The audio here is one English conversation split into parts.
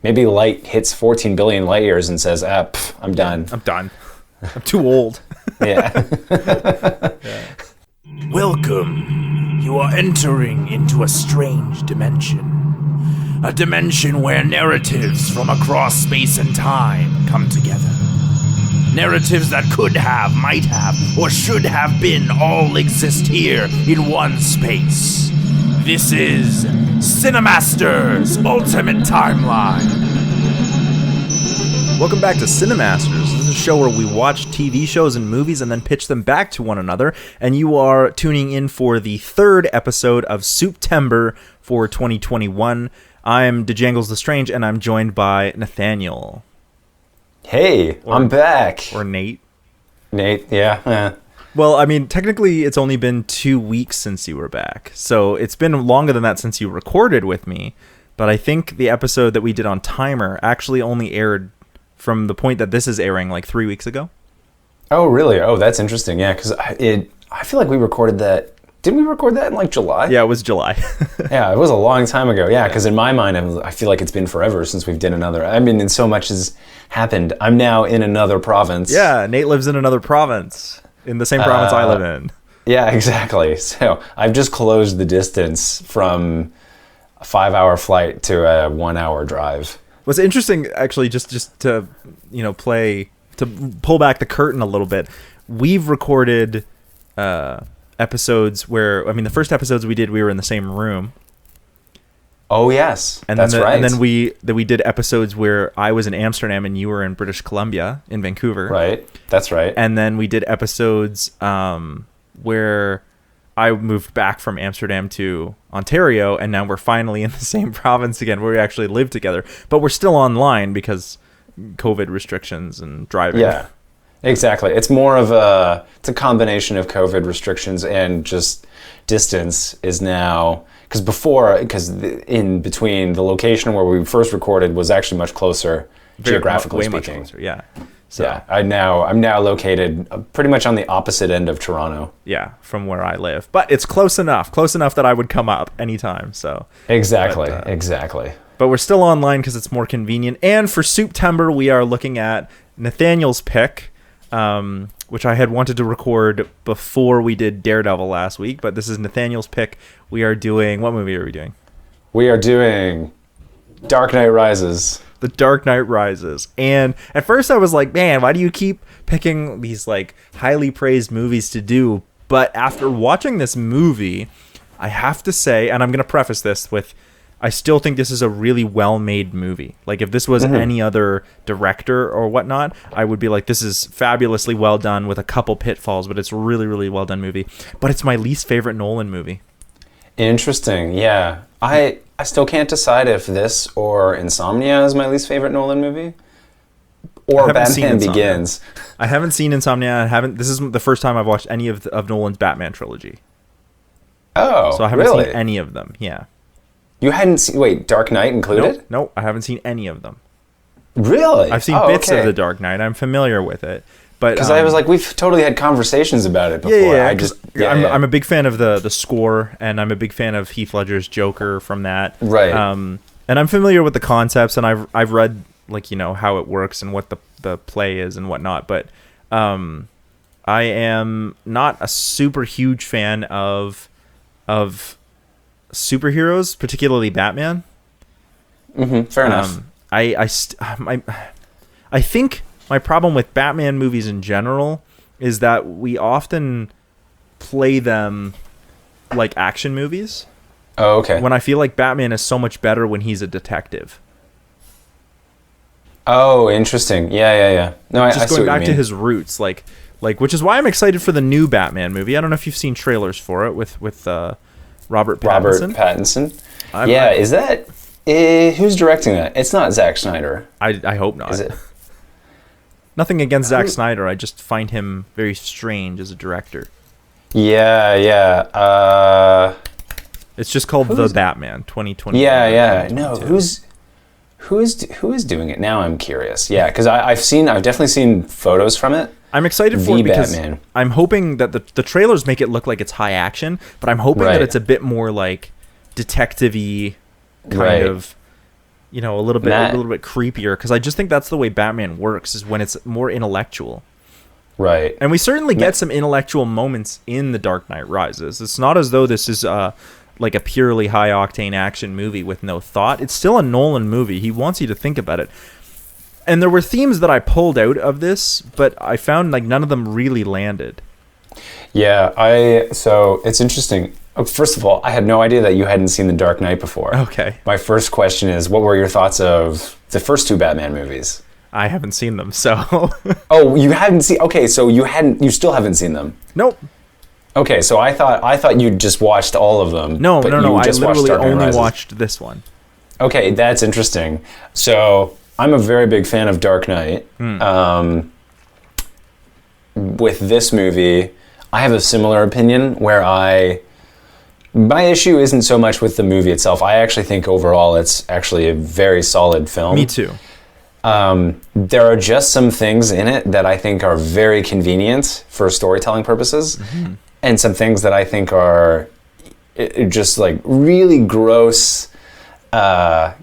maybe light hits 14 billion light years and says, I'm done. I'm done. I'm too old. Yeah. Welcome. You are entering into a strange dimension. A dimension where narratives from across space and time come together. Narratives that could have, might have, or should have been all exist here in one space. This is CineCasters Ultimate Timeline. Welcome back to CineCasters. This is a show where we watch TV shows and movies and then pitch them back to one another. And you are tuning in for the third episode of Suptember for 2021. I'm Janglez the Strange, and I'm joined by Nathaniel. Hey, I'm back. Or Nate. Nate, yeah. Well, I mean, technically, it's only been 2 weeks since you were back. So it's been longer than that since you recorded with me. But I think the episode that we did on Timer actually only aired from the point that this is airing like 3 weeks ago. Oh, really? Oh, that's interesting. Yeah, because I feel like we recorded that. Didn't we record that in like July? Yeah, it was July. Yeah, it was a long time ago. Yeah, because in my mind, I feel like it's been forever since we've done another. I mean, and so much has happened. I'm now in another province. Yeah, Nate lives in another province, in the same province I live in. Yeah, exactly. So I've just closed the distance from a 5-hour flight to a 1-hour drive. What's interesting, actually, just to pull back the curtain a little bit, we've recorded episodes where, I mean, the first episodes we did, we were in the same room. Oh yes, and that's right. And then we did episodes where I was in Amsterdam and you were in British Columbia, in Vancouver. Right, that's right. And then we did episodes where I moved back from Amsterdam to Ontario, and now we're finally in the same province again, where we actually live together. But we're still online because COVID restrictions and driving. Yeah, exactly. It's more of it's a combination of COVID restrictions and just distance is now, because in between, the location where we first recorded was actually much closer, geographically speaking. Much closer, yeah. So, yeah, I'm now located pretty much on the opposite end of Toronto. Yeah, from where I live, but it's close enough that I would come up anytime. So exactly. But we're still online because it's more convenient. And for Suptember, we are looking at Nathaniel's pick, which I had wanted to record before we did Daredevil last week. But this is Nathaniel's pick. We are doing, what movie are we doing? We are doing Dark Knight Rises. The Dark Knight Rises. And at first I was like, man, why do you keep picking these like highly praised movies to do? But after watching this movie, I have to say, and I'm going to preface this with, I still think this is a really well-made movie. Like if this was any other director or whatnot, I would be like, this is fabulously well done with a couple pitfalls, but it's a really, really well done movie. But it's my least favorite Nolan movie. Interesting. Yeah. I still can't decide if this or Insomnia is my least favorite Nolan movie, or Batman Begins. I haven't seen Insomnia. This is the first time I've watched any of Nolan's Batman trilogy. Oh, so I haven't really? seen any of them. Yeah. You hadn't seen, wait, Dark Knight included? Nope, I haven't seen any of them. Really? I've seen bits of The Dark Knight. I'm familiar with it. Because I was like, we've totally had conversations about it before. Yeah, I'm a big fan of the score, and I'm a big fan of Heath Ledger's Joker from that. Right. And I'm familiar with the concepts, and I've read like how it works and what the play is and whatnot. But I am not a super huge fan of superheroes, particularly Batman. Fair enough. I think my problem with Batman movies in general is that we often play them like action movies. Oh, okay. When I feel like Batman is so much better when he's a detective. Oh, interesting. Yeah. No, just going back to his roots, like which is why I'm excited for the new Batman movie. I don't know if you've seen trailers for it with Robert Pattinson. Is that who's directing that? It's not Zack Snyder. I hope not. Is it? Nothing against Zack Snyder. I just find him very strange as a director. Yeah. It's just called The Batman 2020. Yeah. No, who is doing it now? I'm curious. Yeah, because I've definitely seen photos from it. I'm excited for it because Batman. I'm hoping that the trailers make it look like it's high action, but I'm hoping that it's a bit more like detective-y kind of a little bit creepier, because I just think that's the way Batman works, is when it's more intellectual. Right. And we certainly get some intellectual moments in The Dark Knight Rises. It's not as though this is like a purely high octane action movie with no thought. It's still a Nolan movie. He wants you to think about it. And there were themes that I pulled out of this, but I found like none of them really landed. Yeah, so it's interesting. First of all, I had no idea that you hadn't seen The Dark Knight before. Okay. My first question is, what were your thoughts of the first two Batman movies? I haven't seen them, so. Oh, you haven't seen? Okay, so you still haven't seen them. Nope. Okay, so I thought you just watched all of them. No. I just literally Dark Knight only Rises. watched this one. Okay, that's interesting. So I'm a very big fan of Dark Knight. With this movie, I have a similar opinion where my issue isn't so much with the movie itself. I actually think overall it's actually a very solid film. Me too. There are just some things in it that I think are very convenient for storytelling purposes, and some things that I think are just like really gross, like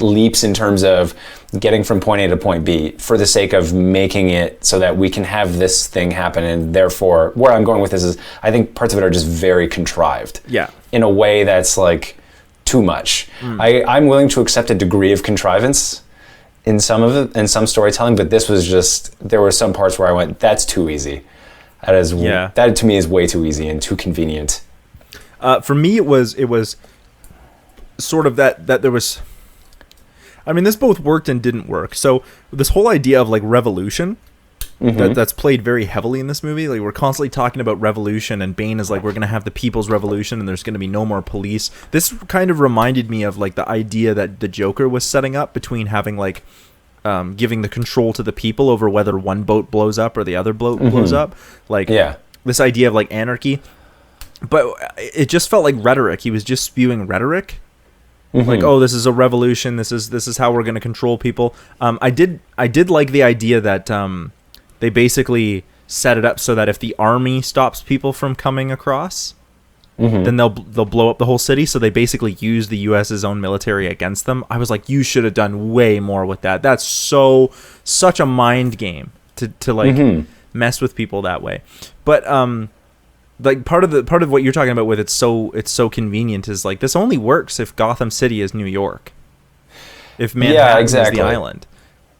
leaps in terms of getting from point A to point B for the sake of making it so that we can have this thing happen. And therefore, where I'm going with this is, I think parts of it are just very contrived. Yeah. In a way that's like too much. I'm willing to accept a degree of contrivance in some of it, in some storytelling, but this was just, there were some parts where I went, that's too easy. That to me is way too easy and too convenient. For me, it was sort of that there was. I mean, this both worked and didn't work. So this whole idea of like revolution, that's played very heavily in this movie. Like, we're constantly talking about revolution, and Bane is like, we're gonna have the people's revolution, and there's gonna be no more police. This kind of reminded me of like the idea that the Joker was setting up between having like giving the control to the people over whether one boat blows up or the other boat blows up. Like, this idea of like anarchy. But it just felt like rhetoric. He was just spewing rhetoric. Like, oh, this is a revolution. This is how we're going to control people. I did like the idea that they basically set it up so that if the army stops people from coming across, then they'll blow up the whole city. So they basically use the U.S.'s own military against them. I was like, you should have done way more with that. That's such a mind game to like mess with people that way. But like part of what you're talking about with it's so convenient is like, this only works if Gotham City is New York. If Manhattan is the island.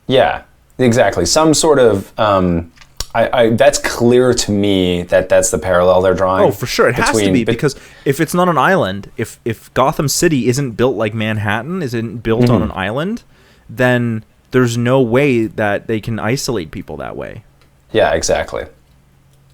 Yeah, exactly. Some sort of that's clear to me that's the parallel they're drawing. Oh, for sure. It has to be, because if it's not an island, if Gotham City isn't built like Manhattan, isn't built on an island, then there's no way that they can isolate people that way. Yeah, exactly.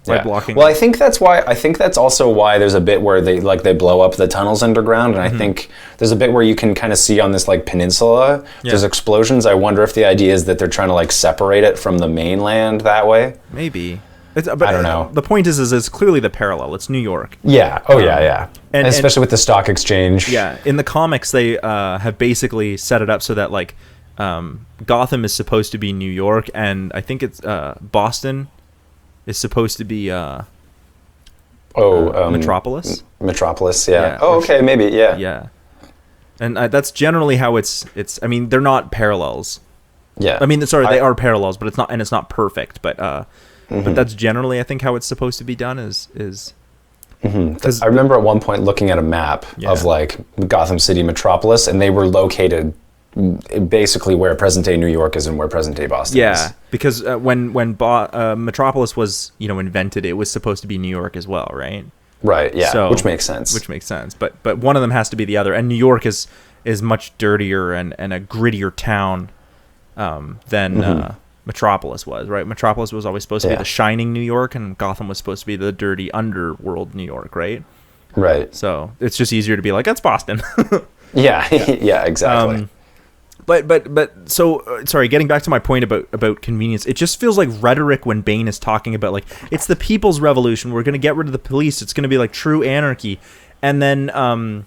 By blocking. Well, I think that's also why there's a bit where they blow up the tunnels underground, and I think there's a bit where you can kind of see on this like peninsula there's explosions. I wonder if the idea is that they're trying to like separate it from the mainland that way. Maybe. But I don't know. The point is it's clearly the parallel. It's New York. Yeah. Oh yeah. And especially with the stock exchange. Yeah. In the comics, they have basically set it up so that like Gotham is supposed to be New York, and I think it's Boston is supposed to be Metropolis. Metropolis, yeah. Oh, okay, maybe, yeah. Yeah, and that's generally how it's. I mean, they're not parallels. Yeah. I mean, sorry, they are parallels, but it's not perfect. But that's generally, I think, how it's supposed to be done is. I remember at one point looking at a map of like Gotham City Metropolis, and they were located basically where present-day New York is and where present-day Boston is. Because when Metropolis was invented, it was supposed to be New York as well, right? Right, yeah, so, which makes sense. But one of them has to be the other, and New York is much dirtier and a grittier town than Metropolis was, right? Metropolis was always supposed to be the shining New York, and Gotham was supposed to be the dirty underworld New York, right? Right. So it's just easier to be like, that's Boston. yeah, exactly. But so sorry, getting back to my point about convenience, it just feels like rhetoric when Bane is talking about like, it's the people's revolution, we're going to get rid of the police, it's going to be like true anarchy, and then and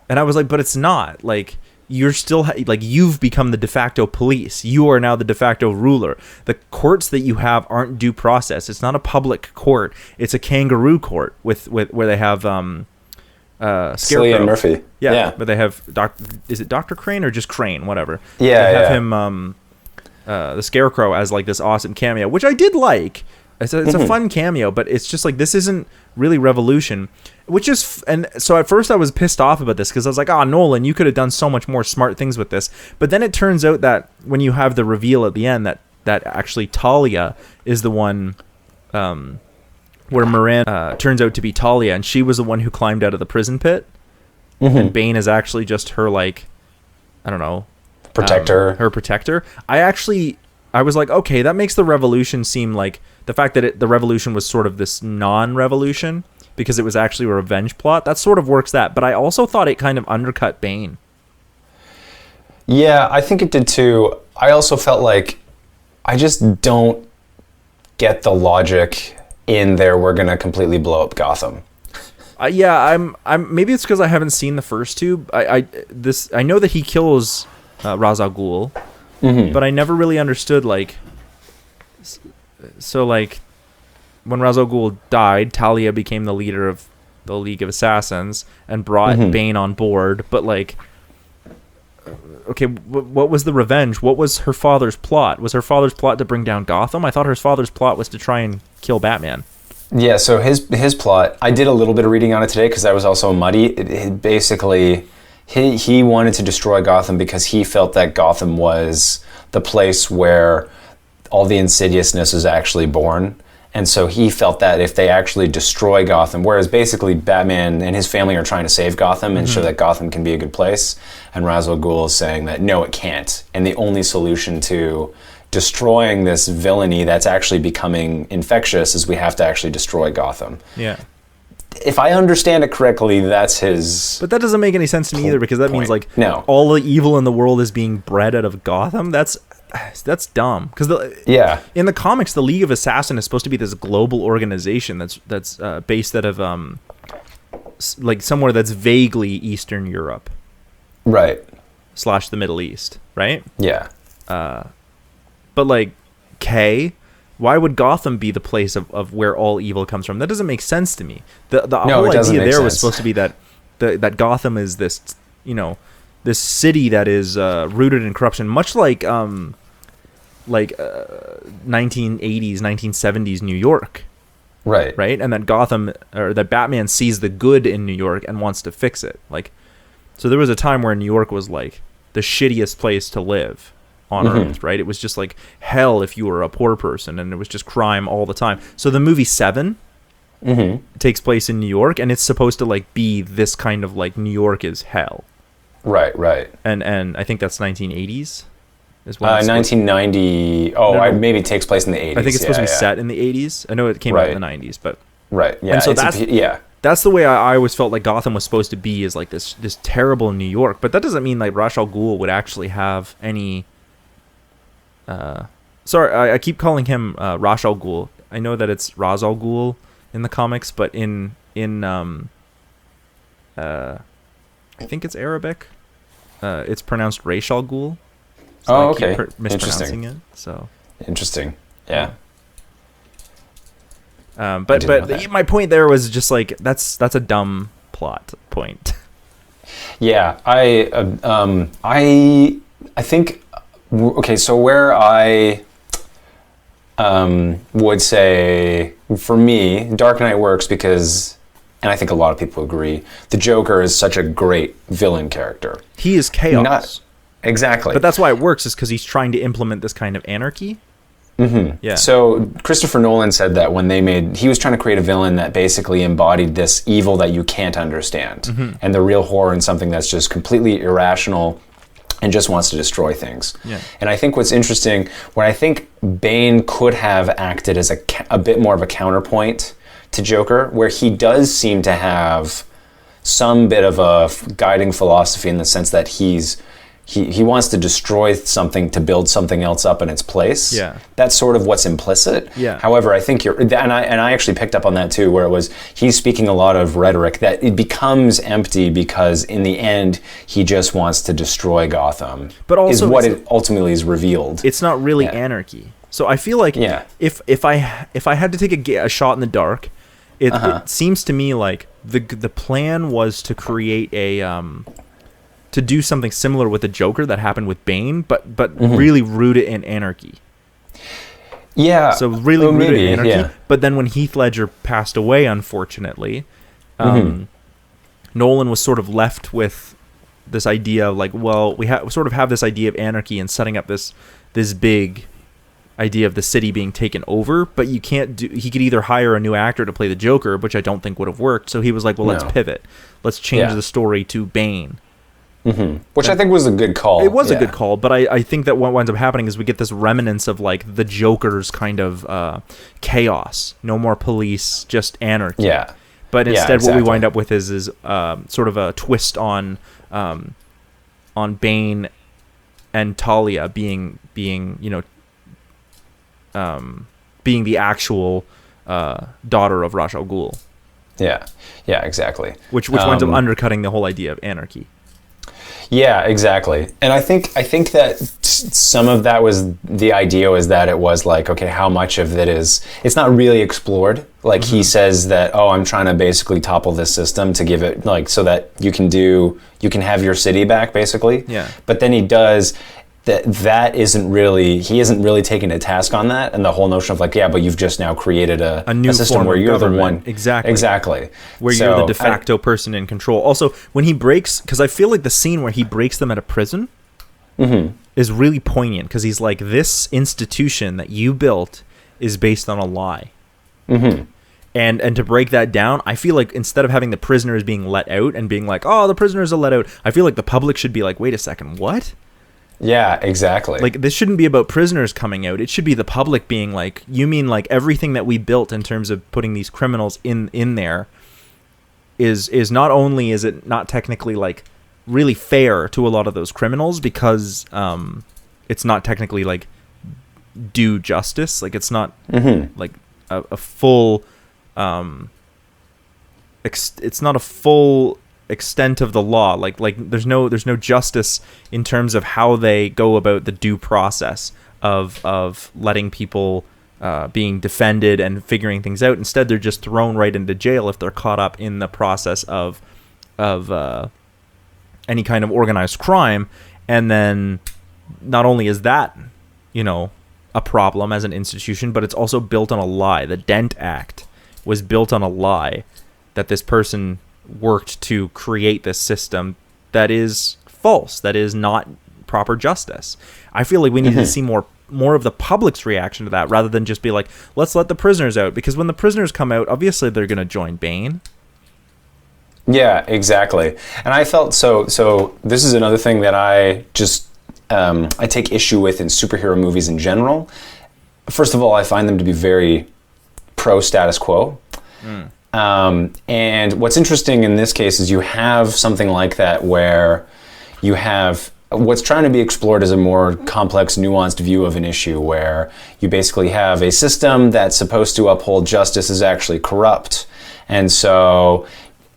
I was like, but it's not. Like, you're still like, you've become the de facto police, you are now the de facto ruler. The courts that you have aren't due process. It's not a public court, it's a kangaroo court with where they have Scarecrow. Cillian Murphy. Yeah, but they have is it Dr. Crane or just Crane? Whatever. Yeah, they have him, the Scarecrow, as like this awesome cameo, which I did like. It's a fun cameo, but it's just like this isn't really Revolution, which is and so at first I was pissed off about this because I was like, Nolan, you could have done so much more smart things with this. But then it turns out that when you have the reveal at the end that actually Talia is the one, where Miranda turns out to be Talia, and she was the one who climbed out of the prison pit, and Bane is actually just her, like, I don't know, protector, her protector. I was like, okay, that makes the Revolution seem like the fact that the Revolution was sort of this non-revolution because it was actually a revenge plot. That sort of works that, but I also thought it kind of undercut Bane. Yeah, I think it did too. I also felt like I just don't get the logic in there. We're gonna completely blow up Gotham. I'm maybe it's because I haven't seen the first two. I know that he kills Ra's al Ghul, but I never really understood, like, so like when Ra's al Ghul died, Talia became the leader of the League of Assassins and brought Bane on board. But like, okay, what was the revenge? What was her father's plot? Was her father's plot to bring down Gotham? I thought her father's plot was to try and kill Batman. Yeah, so his plot, I did a little bit of reading on it today because I was also muddy. It basically, he wanted to destroy Gotham because he felt that Gotham was the place where all the insidiousness is actually born. And so he felt that if they actually destroy Gotham, whereas basically Batman and his family are trying to save Gotham and show that Gotham can be a good place, and Ra's al Ghul is saying that no, it can't. And the only solution to destroying this villainy that's actually becoming infectious is we have to actually destroy Gotham. Yeah. If I understand it correctly, that's his... But that doesn't make any sense to me either, because that means, like, all the evil in the world is being bred out of Gotham. That's dumb. Because in the comics, the League of Assassins is supposed to be this global organization that's based out of like somewhere that's vaguely Eastern Europe, right? / the Middle East, right? Yeah. But like, why would Gotham be the place of where all evil comes from? That doesn't make sense to me. The whole idea there was supposed to be that that Gotham is this, this city that is rooted in corruption, much like 1980s, 1970s New York. Right. Right? And that Gotham, or that Batman sees the good in New York and wants to fix it. Like, so there was a time where New York was like the shittiest place to live on Earth, right? It was just like hell if you were a poor person, and it was just crime all the time. So the movie Seven takes place in New York, and it's supposed to like be this kind of like New York is hell. Right. And I think that's 1980s. Is when 1990. Maybe it takes place in the 80s. I think it's supposed to be set in the 80s. I know it came out in the 90s, but right. Yeah. And so that's the way I always felt like Gotham was supposed to be, is like this terrible New York. But that doesn't mean like Ra's al Ghul would actually have any. Sorry, I keep calling him Ra's al Ghul. I know that it's Ra's al Ghul in the comics, but in I think it's Arabic. It's pronounced Ra's al Ghul. So I keep mispronouncing it. So interesting. Yeah. But my point there was just like that's a dumb plot point. Yeah, I think okay. So where I would say for me, Dark Knight works because, and I think a lot of people agree, the Joker is such a great villain character. He is chaos. Exactly. But that's why it works, is because he's trying to implement this kind of anarchy. Yeah. So Christopher Nolan said that when he was trying to create a villain that basically embodied this evil that you can't understand, and the real horror in something that's just completely irrational and just wants to destroy things. Yeah. And I think what's interesting, when I think Bane could have acted as a bit more of a counterpoint to Joker, where he does seem to have some bit of a guiding philosophy in the sense that he wants to destroy something to build something else up in its place. Yeah. That's sort of what's implicit. Yeah. However, I think and I actually picked up on that too, where he's speaking a lot of rhetoric that it becomes empty because in the end he just wants to destroy Gotham. But also is what it ultimately is revealed. It's not really anarchy. So I feel like if I had to take a shot in the dark It seems to me like the plan was to create a to do something similar with the Joker that happened with Bane, but really root it in anarchy. Yeah. So really rooted maybe, in anarchy. yeah. But then when Heath Ledger passed away, unfortunately, Nolan was sort of left with this idea of like, well, we sort of have this idea of anarchy and setting up this big idea of the city being taken over, but you can't do. He could either hire a new actor to play the Joker, which I don't think would have worked. So he was like, well, let's pivot. Let's change the story to Bane. Which I think was a good call. It was a good call, but I think that what winds up happening is we get this remnants of like the Joker's kind of chaos. No more police, just anarchy. Yeah. But instead, exactly. what we wind up with is sort of a twist on Bane and Talia being being the actual daughter of Ra's al Ghul. Yeah, exactly. Which winds up undercutting the whole idea of anarchy. Yeah, exactly. And I think that some of that was the idea was that it was like, okay, how much of it is, it's not really explored. Like he says that, oh, I'm trying to basically topple this system to give it like, so that you can have your city back basically. Yeah. But then he does that isn't really, he isn't really taking a task on that, and the whole notion of like, yeah, but you've just now created a new system form where of you're the government. one Exactly. Where you're the de facto person in control. Also, when he breaks, because I feel like the scene where he breaks them at a prison is really poignant, because he's like, this institution that you built is based on a lie. And to break that down, I feel like instead of having the prisoners being let out and being like, oh, the prisoners are let out, I feel like the public should be like, wait a second, what? Yeah, exactly. Like, this shouldn't be about prisoners coming out. It should be the public being like, you mean like everything that we built in terms of putting these criminals in there is not only is it not technically like really fair to a lot of those criminals, because it's not technically like due justice. Like, it's not like a full it's not a full extent of the law. Like there's no justice in terms of how they go about the due process of letting people being defended and figuring things out. Instead, they're just thrown right into jail if they're caught up in the process of any kind of organized crime. And then not only is that, a problem as an institution, but it's also built on a lie. The Dent Act was built on a lie that this person worked to create this system that is false, that is not proper justice. I feel like we need to see more of the public's reaction to that, rather than just be like, let's let the prisoners out, because when the prisoners come out, obviously they're going to join Bane. Yeah, exactly. And I felt so this is another thing that I just I take issue with in superhero movies in general. First of all, I find them to be very pro status quo. And what's interesting in this case is you have something like that where you have what's trying to be explored as a more complex, nuanced view of an issue, where you basically have a system that's supposed to uphold justice is actually corrupt.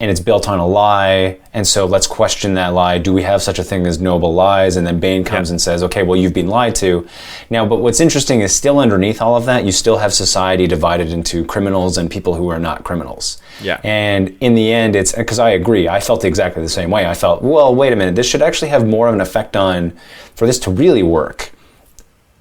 And it's built on a lie, and so let's question that lie. Do we have such a thing as noble lies? And then Bane comes and says, okay, well, you've been lied to. Now, but what's interesting is still underneath all of that, you still have society divided into criminals and people who are not criminals. Yeah. And in the end, it's, because I agree, I felt exactly the same way. I felt, well, wait a minute, this should actually have more of an effect for this to really work.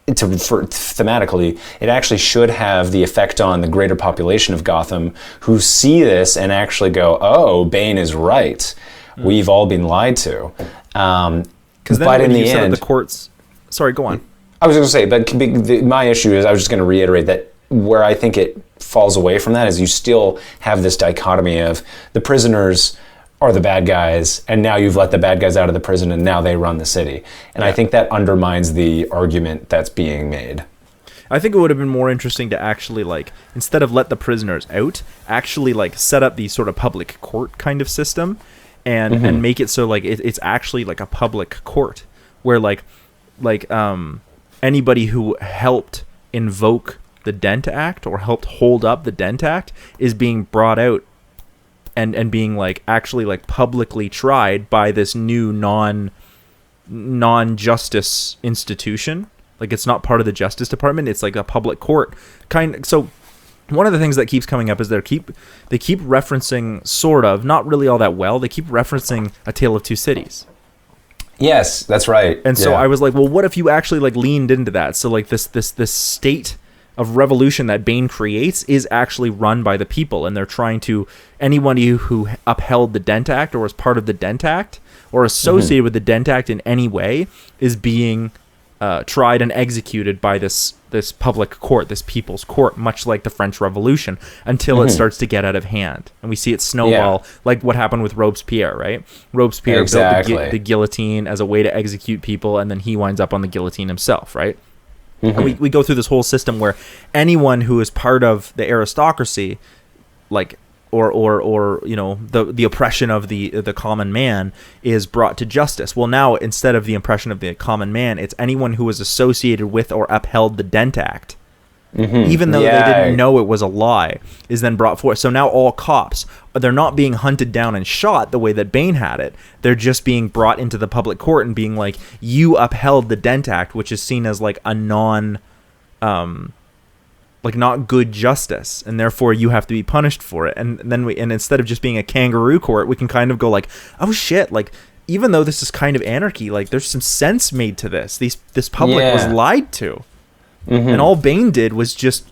Thematically, it actually should have the effect on the greater population of Gotham, who see this and actually go, oh, Bane is right. We've all been lied to. Because then in the end, the courts... Sorry, go on. I was going to say, but my issue is, I was just going to reiterate that where I think it falls away from that is you still have this dichotomy of the prisoners are the bad guys, and now you've let the bad guys out of the prison, and now they run the city. And I think that undermines the argument that's being made. I think it would have been more interesting to actually, like, instead of let the prisoners out, actually, like, set up the sort of public court kind of system, and make it so, like, it's actually, like, a public court, where, like, anybody who helped invoke the Dent Act, or helped hold up the Dent Act, is being brought out and being like actually like publicly tried by this new non-justice institution. Like, it's not part of the Justice Department, it's like a public court kind. So one of the things that keeps coming up is they keep referencing, sort of, not really all that well, they keep referencing A Tale of Two Cities. Yes, that's right. And so I was like, well, what if you actually like leaned into that? So like this state of revolution that Bane creates is actually run by the people, and they're trying to, anyone who upheld the Dent Act or was part of the Dent Act or associated with the Dent Act in any way is being tried and executed by this public court, this people's court, much like the French Revolution, until it starts to get out of hand. And we see it snowball, like what happened with Robespierre, right? Robespierre built the guillotine as a way to execute people, and then he winds up on the guillotine himself, right? And we go through this whole system where anyone who is part of the aristocracy, like or you know, the oppression of the common man is brought to justice. Well, now instead of the oppression of the common man, it's anyone who was associated with or upheld the Dent Act, even though they didn't know it was a lie, is then brought forth. So now all cops, they're not being hunted down and shot the way that Bane had it. They're just being brought into the public court and being like, you upheld the Dent Act, which is seen as like a like not good justice, and therefore you have to be punished for it. And then instead of just being a kangaroo court, we can kind of go like, oh shit, like even though this is kind of anarchy, like there's some sense made to this. This public was lied to, and all Bane did was just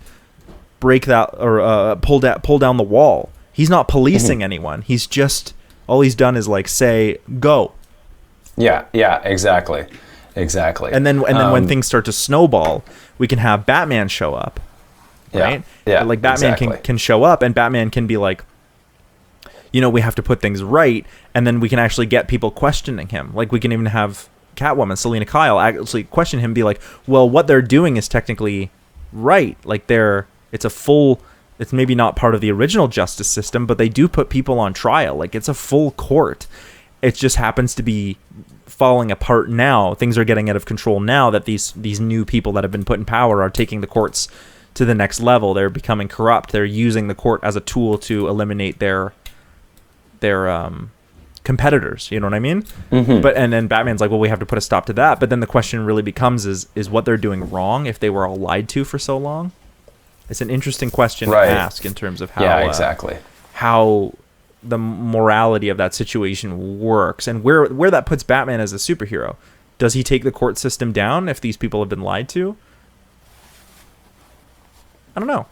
break that or pull down the wall. He's not policing anyone. He's just, all he's done is like say go. Yeah, exactly. And then when things start to snowball, we can have Batman show up. Right? Yeah. Like Batman can show up, and Batman can be like, you know, we have to put things right, and then we can actually get people questioning him. Like we can even have Catwoman, Selena Kyle, actually question him, be like, well, what they're doing is technically right. Like it's maybe not part of the original justice system, but they do put people on trial. Like it's a full court. It just happens to be falling apart now. Things are getting out of control now that these new people that have been put in power are taking the courts to the next level. They're becoming corrupt. They're using the court as a tool to eliminate their competitors. You know what I mean? But and then Batman's like, well, we have to put a stop to that. But then the question really becomes is what they're doing wrong if they were all lied to for so long? It's an interesting question to ask in terms of how how the morality of that situation works, and where that puts Batman as a superhero. Does he take the court system down if these people have been lied to? I don't know.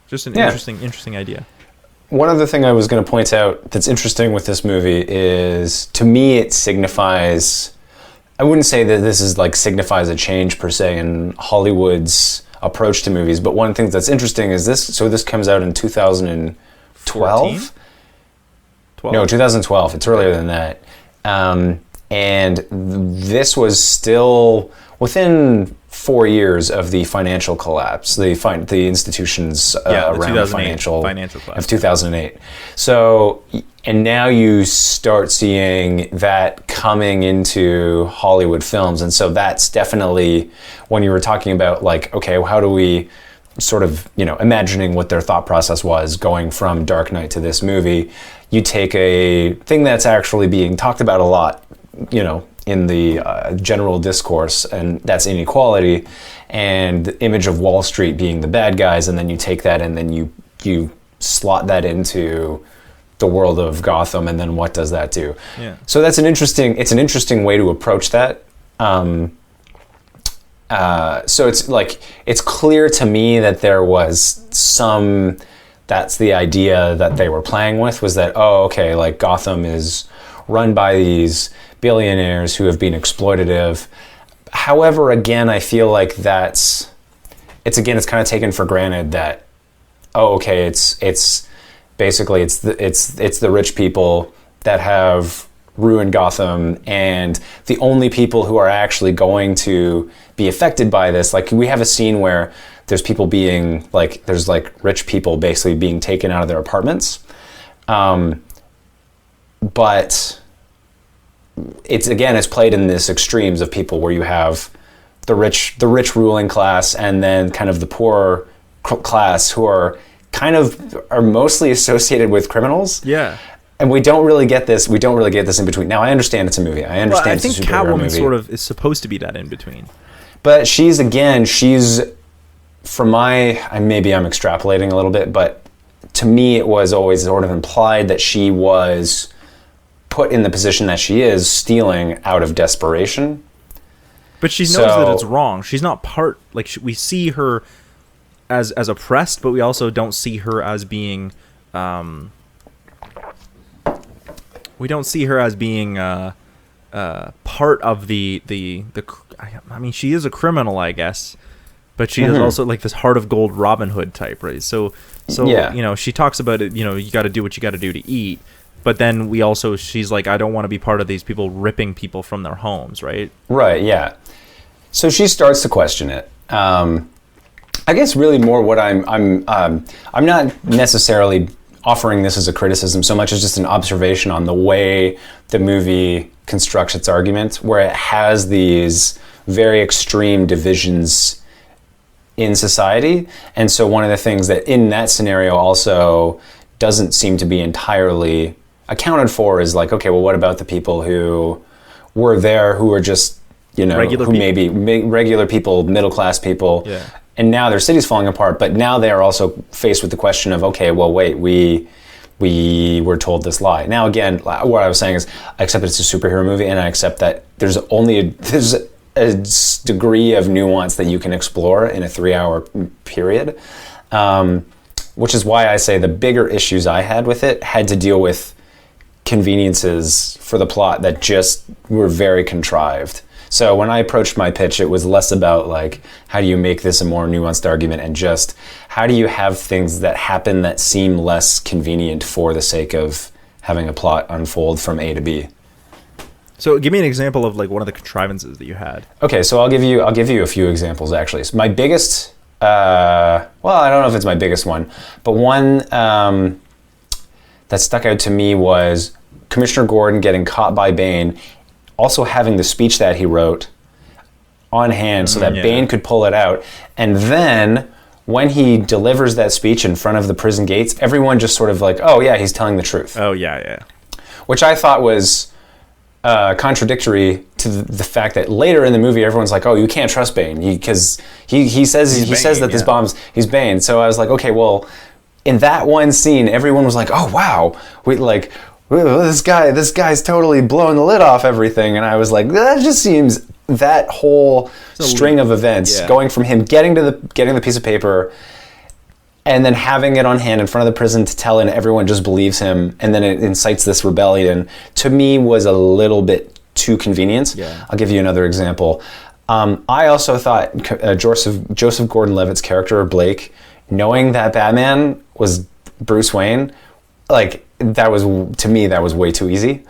Just an interesting idea. One other thing I was going to point out that's interesting with this movie is, to me, it signifies, I wouldn't say that this is like signifies a change per se in Hollywood's approach to movies, but one thing that's interesting is this comes out in 2012? No, 2012. It's earlier than that. And this was still within 4 years of the financial collapse, the institutions around the financial collapse of 2008. So, and now you start seeing that coming into Hollywood films, and so that's definitely when you were talking about like, okay, how do we sort of, you know, imagining what their thought process was going from Dark Knight to this movie. You take a thing that's actually being talked about a lot, you know, in the general discourse, and that's inequality and the image of Wall Street being the bad guys, and then you take that and then you slot that into the world of Gotham, and then what does that do? Yeah. So that's an interesting way to approach that. So it's like, it's clear to me that there was that's the idea that they were playing with, was that, oh, okay, like Gotham is run by these billionaires who have been exploitative. However, again, I feel like it's kind of taken for granted that, oh, okay, it's basically it's the rich people that have ruined Gotham, and the only people who are actually going to be affected by this, like we have a scene where there's people being like, there's like rich people basically being taken out of their apartments, but it's played in this extremes of people where you have the rich ruling class, and then kind of the poor class who are mostly associated with criminals. Yeah. And we don't really get this in between. Now, I understand it's a movie. I understand it's a superhero movie. I think Catwoman sort of is supposed to be that in between. But she's maybe I'm extrapolating a little bit, but to me it was always sort of implied that she was put in the position that she is stealing out of desperation. But she knows that it's wrong. She's not part, like, we see her as oppressed, but we also don't see her as being we don't see her as being part of the I mean, she is a criminal, I guess, but she is also like this heart of gold Robin Hood type, right? So yeah. you know, she talks about it, you know, you got to do what you got to do to eat, but then she's like, I don't want to be part of these people ripping people from their homes, right? Right, yeah. So she starts to question it. I guess really more what I'm not necessarily offering this as a criticism so much as just an observation on the way the movie constructs its argument, where it has these very extreme divisions in society. And so one of the things that in that scenario also doesn't seem to be entirely accounted for is like, okay, well, what about the people who were there, who were just, you know, regular people, middle-class people, and now their city's falling apart, but now they are also faced with the question of, okay, well, wait, we were told this lie. Now, again, what I was saying is, I accept it's a superhero movie, and I accept that there's a degree of nuance that you can explore in a 3-hour period, which is why I say the bigger issues I had with it had to deal with conveniences for the plot that just were very contrived. So when I approached my pitch, it was less about like, how do you make this a more nuanced argument, and just how do you have things that happen that seem less convenient for the sake of having a plot unfold from A to B. So give me an example of like one of the contrivances that you had. Okay, so I'll give you a few examples actually. So my biggest, well, I don't know if it's my biggest one, but one that stuck out to me was Commissioner Gordon getting caught by Bane, also having the speech that he wrote on hand so that Bane could pull it out. And then when he delivers that speech in front of the prison gates, everyone just sort of like, oh yeah, he's telling the truth. Oh yeah. Which I thought was contradictory to the fact that later in the movie, everyone's like, oh, you can't trust Bane because he says that this bomb's, he's Bane. So I was like, okay, well, in that one scene, everyone was like, oh wow, this guy's totally blowing the lid off everything. And I was like, that just seems, that whole string of events, going from him getting the piece of paper and then having it on hand in front of the prison to tell, and everyone just believes him, and then it incites this rebellion, to me was a little bit too convenient. I'll give you another example. I also thought Joseph Gordon-Levitt's character, Blake, knowing that Batman was Bruce Wayne, like, that was, to me, that was way too easy.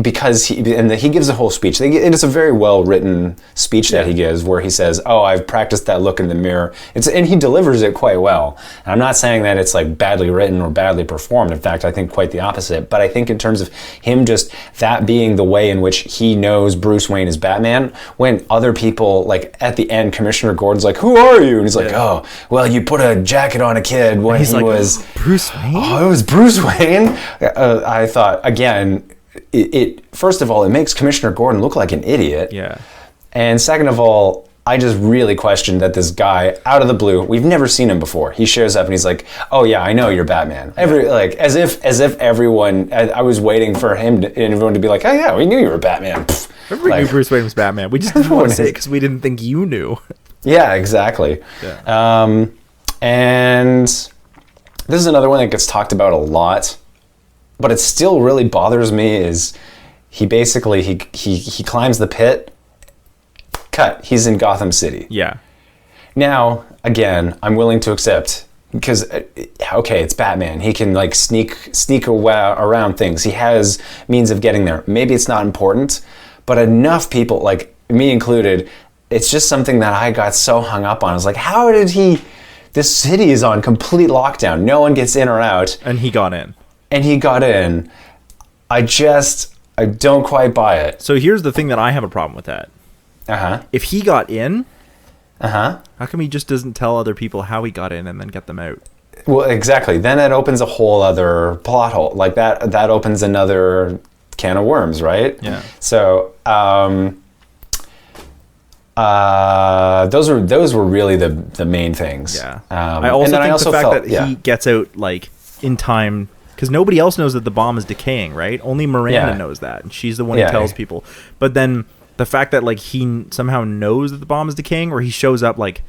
Because he gives a whole speech. It's a very well written speech that he gives, where he says, oh, I've practiced that look in the mirror. And he delivers it quite well. And I'm not saying that it's like badly written or badly performed. In fact, I think quite the opposite. But I think in terms of him, just that being the way in which he knows Bruce Wayne is Batman, when other people, like at the end, Commissioner Gordon's like, who are you? And he's like, oh, well, you put a jacket on a kid when he was Bruce Wayne? Oh, it was Bruce Wayne? I thought, again, it first of all, it makes Commissioner Gordon look like an idiot. And second of all, I just really questioned that this guy, out of the blue, we've never seen him before. He shows up and he's like, oh yeah, I know you're Batman. As if everyone, I was waiting for him and everyone to be like, oh yeah, we knew you were Batman. Everyone knew Bruce Wayne was Batman. We just didn't want to say it because we didn't think you knew. Yeah, exactly. And this is another one that gets talked about a lot, but it still really bothers me, is he basically, he climbs the pit, cut, he's in Gotham City. Now, again, I'm willing to accept, because, okay, it's Batman. He can like sneak around things. He has means of getting there. Maybe it's not important, but enough people, like me included, it's just something that I got so hung up on. I was like, how did this city is on complete lockdown. No one gets in or out. And he got in. I don't quite buy it. So here's the thing that I have a problem with that. If he got in, how come he just doesn't tell other people how he got in and then get them out? Well, exactly. Then it opens a whole other plot hole. Like that opens another can of worms, right? So, Those were really the main things. Yeah. I also think the fact that he gets out like in time, because nobody else knows that the bomb is decaying, right? Only Miranda knows that, and she's the one who tells people. But then the fact that like he somehow knows that the bomb is decaying, or he shows up like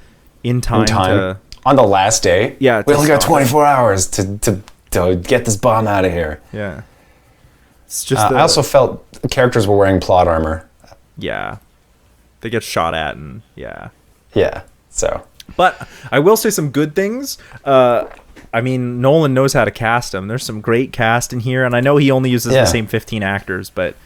in time. To, on the last day. Yeah, we only got 24 hours to get this bomb out of here. Yeah. It's just. I also felt the characters were wearing plot armor. Yeah. They get shot at, and yeah. Yeah. So. But I will say some good things. I mean, Nolan knows how to cast them. There's some great cast in here, and I know he only uses the same 15 actors, but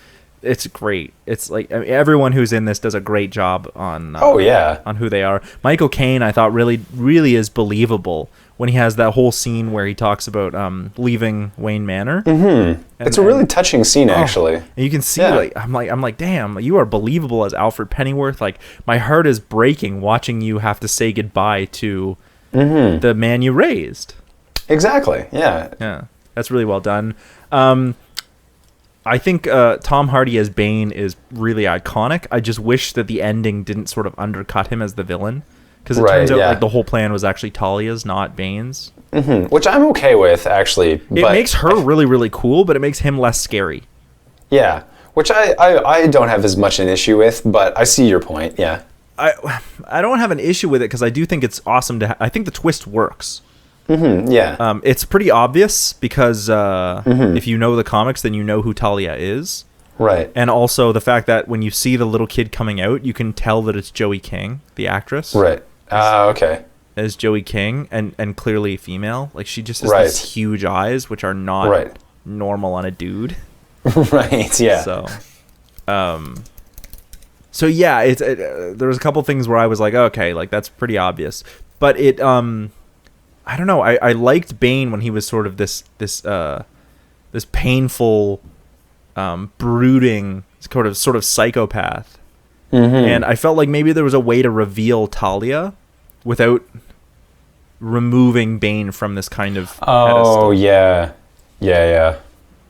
it's great. It's like, I mean, everyone who's in this does a great job on on who they are. Michael Caine, I thought really is believable when he has that whole scene where he talks about leaving Wayne Manor. Mm-hmm. It's a really touching scene, actually. And you can see, like, I'm like, damn, you are believable as Alfred Pennyworth. Like, my heart is breaking watching you have to say goodbye to the man you raised. Exactly. Yeah. Yeah. That's really well done. I think Tom Hardy as Bane is really iconic. I just wish that the ending didn't sort of undercut him as the villain, because it turns out like the whole plan was actually Talia's, not Bane's. Mm-hmm. Which I'm okay with, actually. It makes her really cool, but it makes him less scary. Yeah. Which I don't have as much an issue with, but I see your point. Yeah. I don't have an issue with it because I do think it's awesome to. I think the twist works. Mm-hmm, yeah. It's pretty obvious because if you know the comics, then you know who Talia is. Right. And also the fact that when you see the little kid coming out, you can tell that it's Joey King, the actress. Right. Okay. As Joey King, and clearly female. Like, she just has these huge eyes, which are not normal on a dude. Right, yeah. So yeah, there was a couple things where I was like, okay, like, that's pretty obvious. But it... I don't know. I liked Bane when he was sort of this painful, brooding sort of psychopath, and I felt like maybe there was a way to reveal Talia without removing Bane from this kind of pedestal. Yeah,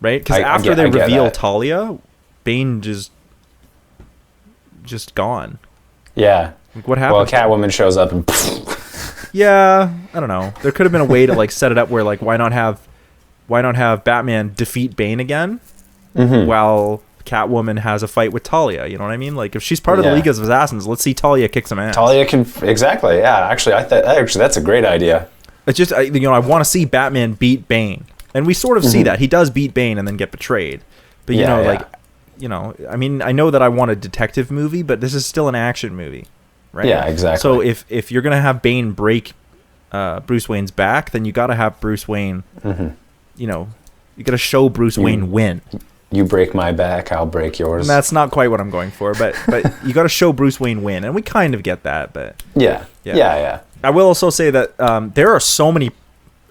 right? Because after they reveal Talia, Bane just gone. Yeah. Like, what happened? Well, Catwoman shows up and. Yeah, I don't know. There could have been a way to like set it up where like why not have Batman defeat Bane again while Catwoman has a fight with Talia. You know what I mean? Like, if she's part of the League of Assassins, let's see Talia kick some ass. Talia can exactly. Yeah, actually, that's a great idea. It's just I want to see Batman beat Bane, and we sort of see that he does beat Bane and then get betrayed. But I mean, I know that I want a detective movie, but this is still an action movie. Right? Yeah, exactly. So if you're gonna have Bane break Bruce Wayne's back, then you got to have Bruce Wayne. You got to show Bruce Wayne win. You break my back, I'll break yours. And that's not quite what I'm going for, but you got to show Bruce Wayne win, and we kind of get that. But yeah. I will also say that there are so many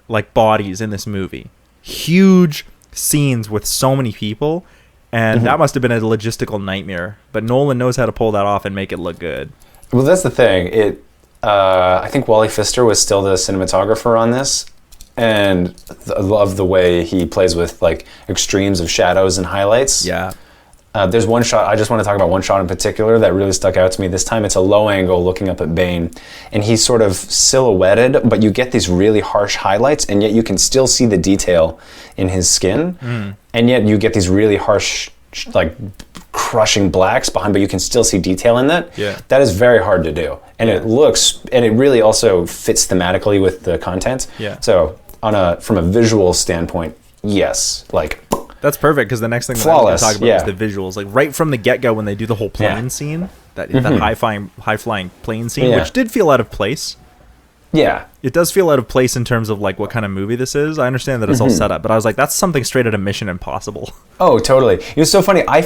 like bodies in this movie, huge scenes with so many people, and that must have been a logistical nightmare. But Nolan knows how to pull that off and make it look good. Well, that's the thing. I think Wally Pfister was still the cinematographer on this, and I love the way he plays with like extremes of shadows and highlights. Yeah. There's one shot, I just want to talk about one shot in particular that really stuck out to me. This time it's a low angle looking up at Bane, and he's sort of silhouetted, but you get these really harsh highlights, and yet you can still see the detail in his skin, and yet you get these really harsh, like, crushing blacks behind, but you can still see detail in that. Yeah. That is very hard to do. And it really also fits thematically with the content. Yeah. So from a visual standpoint, yes, like, that's perfect, because the next thing that I was going to talk about is the visuals. Like, right from the get-go when they do the whole plane scene, that high-flying plane scene, which did feel out of place. Yeah. It does feel out of place in terms of like what kind of movie this is. I understand that it's all set up, but I was like, that's something straight out of Mission Impossible. Oh, totally. It was so funny. I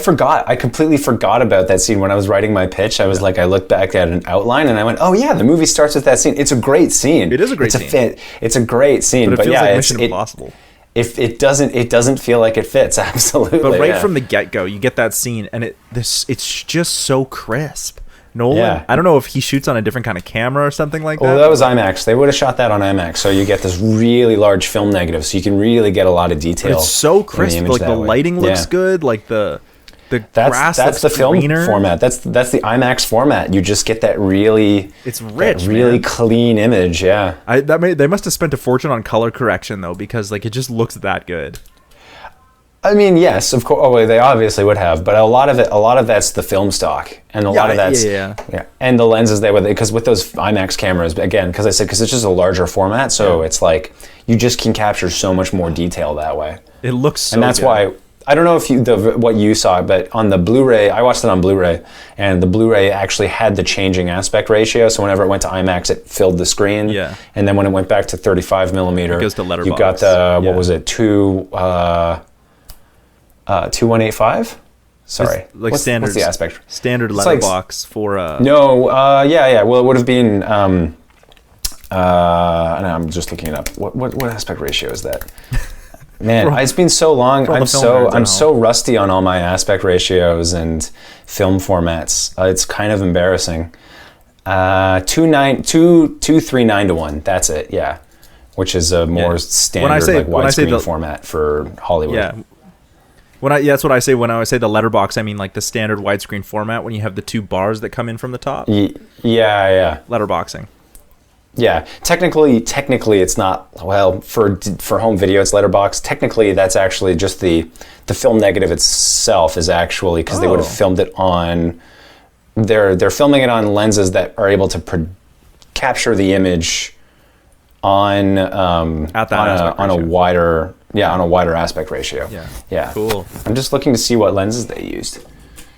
completely forgot about that scene when I was writing my pitch. I was like, I looked back at an outline and I went, oh yeah, the movie starts with that scene. It's a great scene. It is a great scene. It's a great scene. But it feels like Mission Impossible. If it doesn't feel like it fits, absolutely. But right from the get-go, you get that scene, and it's just so crisp. Nolan, I don't know if he shoots on a different kind of camera or something like that. Well, that was IMAX. They would have shot that on IMAX, so you get this really large film negative, so you can really get a lot of detail. But it's so crisp. Like, the lighting looks good. Like, the grass that's looks the film greener. format. That's the IMAX format. You just get that really It's rich, really man. clean image. Yeah. They must have spent a fortune on color correction though, because like it just looks that good. I mean, yes, of course. Oh, they obviously would have, but a lot of that's the film stock, and a lot of that's yeah. and the lenses because with those IMAX cameras, again, because it's just a larger format, so it's like you just can capture so much more detail that way. It looks so and that's good. why I don't know if what you saw, but on the Blu-ray, I watched it on Blu-ray, and the Blu-ray actually had the changing aspect ratio. So whenever it went to IMAX, it filled the screen. Yeah. And then when it went back to 35 millimeter, It goes to letterbox. you got the what was it 2185? Sorry. Like what's standard the aspect? standard like letterbox for No, yeah. Well, it would have been. No, I'm just looking it up. What aspect ratio is that? Man, it's been so long. I'm so rusty on all my aspect ratios and film formats. It's kind of embarrassing. 239 to 1. That's it. Yeah, which is a more standard widescreen format for Hollywood. Yeah. That's what I say when I say the letterbox. I mean like the standard widescreen format when you have the two bars that come in from the top. Yeah. Letterboxing. Yeah, technically, it's not. Well, for home video, it's letterbox. Technically, that's actually just the film negative itself is actually because they would have filmed it on. They're filming it on lenses that are able to capture the image on on a wider aspect ratio. Yeah. Cool. I'm just looking to see what lenses they used.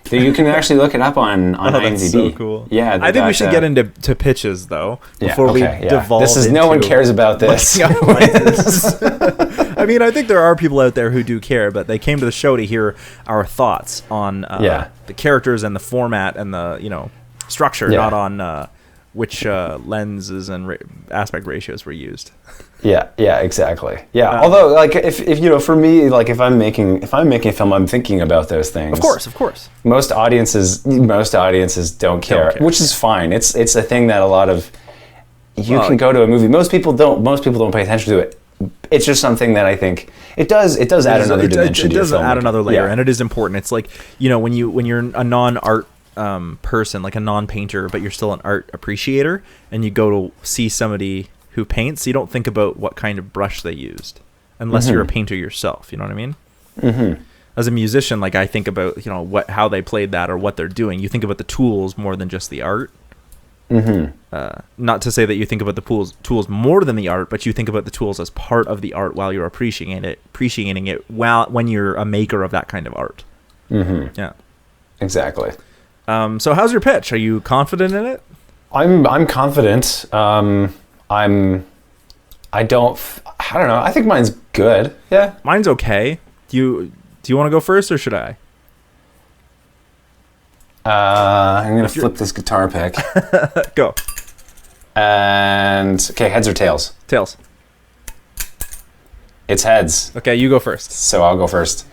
You can actually look it up on IMDb. That's so cool. Yeah, I think we should get into pitches though before we devolve. This is no one cares about this. I mean, I think there are people out there who do care, but they came to the show to hear our thoughts on the characters and the format and the structure, not on which lenses and aspect ratios were used. Yeah, exactly. Yeah, although like if for me, like if I'm making a film, I'm thinking about those things. Of course. Most audiences don't care, which is fine. It's a thing that a lot of can go to a movie. Most people don't pay attention to it. It's just something that I think it does add another dimension. It does add another layer, and it it is important. It's like when you're a non-art person, like a non-painter, but you're still an art appreciator, and you go to see somebody who paints, you don't think about what kind of brush they used unless you're a painter yourself. You know what I mean? Mm-hmm. As a musician, like I think about how they played that or what they're doing. You think about the tools more than just the art. Mm-hmm. Not to say that you think about the tools more than the art, but you think about the tools as part of the art while you're appreciating it when you're a maker of that kind of art. Mm-hmm. Yeah, exactly. So how's your pitch? Are you confident in it? I'm confident. I don't know. I think mine's good. Yeah. Mine's okay. Do you want to go first or should I? I'm going to flip this guitar pick. Go. And okay, heads or tails? Tails. It's heads. Okay, you go first. So I'll go first.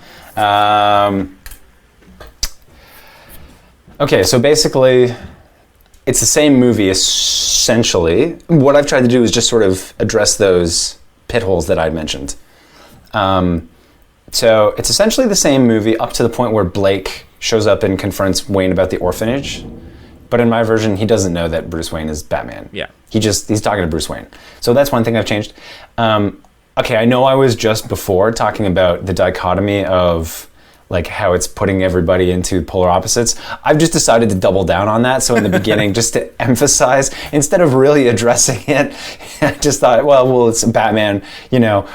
Okay, so basically it's the same movie essentially. What I've tried to do is just sort of address those pit holes that I mentioned. So it's essentially the same movie up to the point where Blake shows up and confronts Wayne about the orphanage. But in my version, he doesn't know that Bruce Wayne is Batman. Yeah. He's talking to Bruce Wayne. So that's one thing I've changed. Okay, I know I was just before talking about the dichotomy of like how it's putting everybody into polar opposites. I've just decided to double down on that. So in the beginning, just to emphasize, instead of really addressing it, I just thought, well, it's Batman,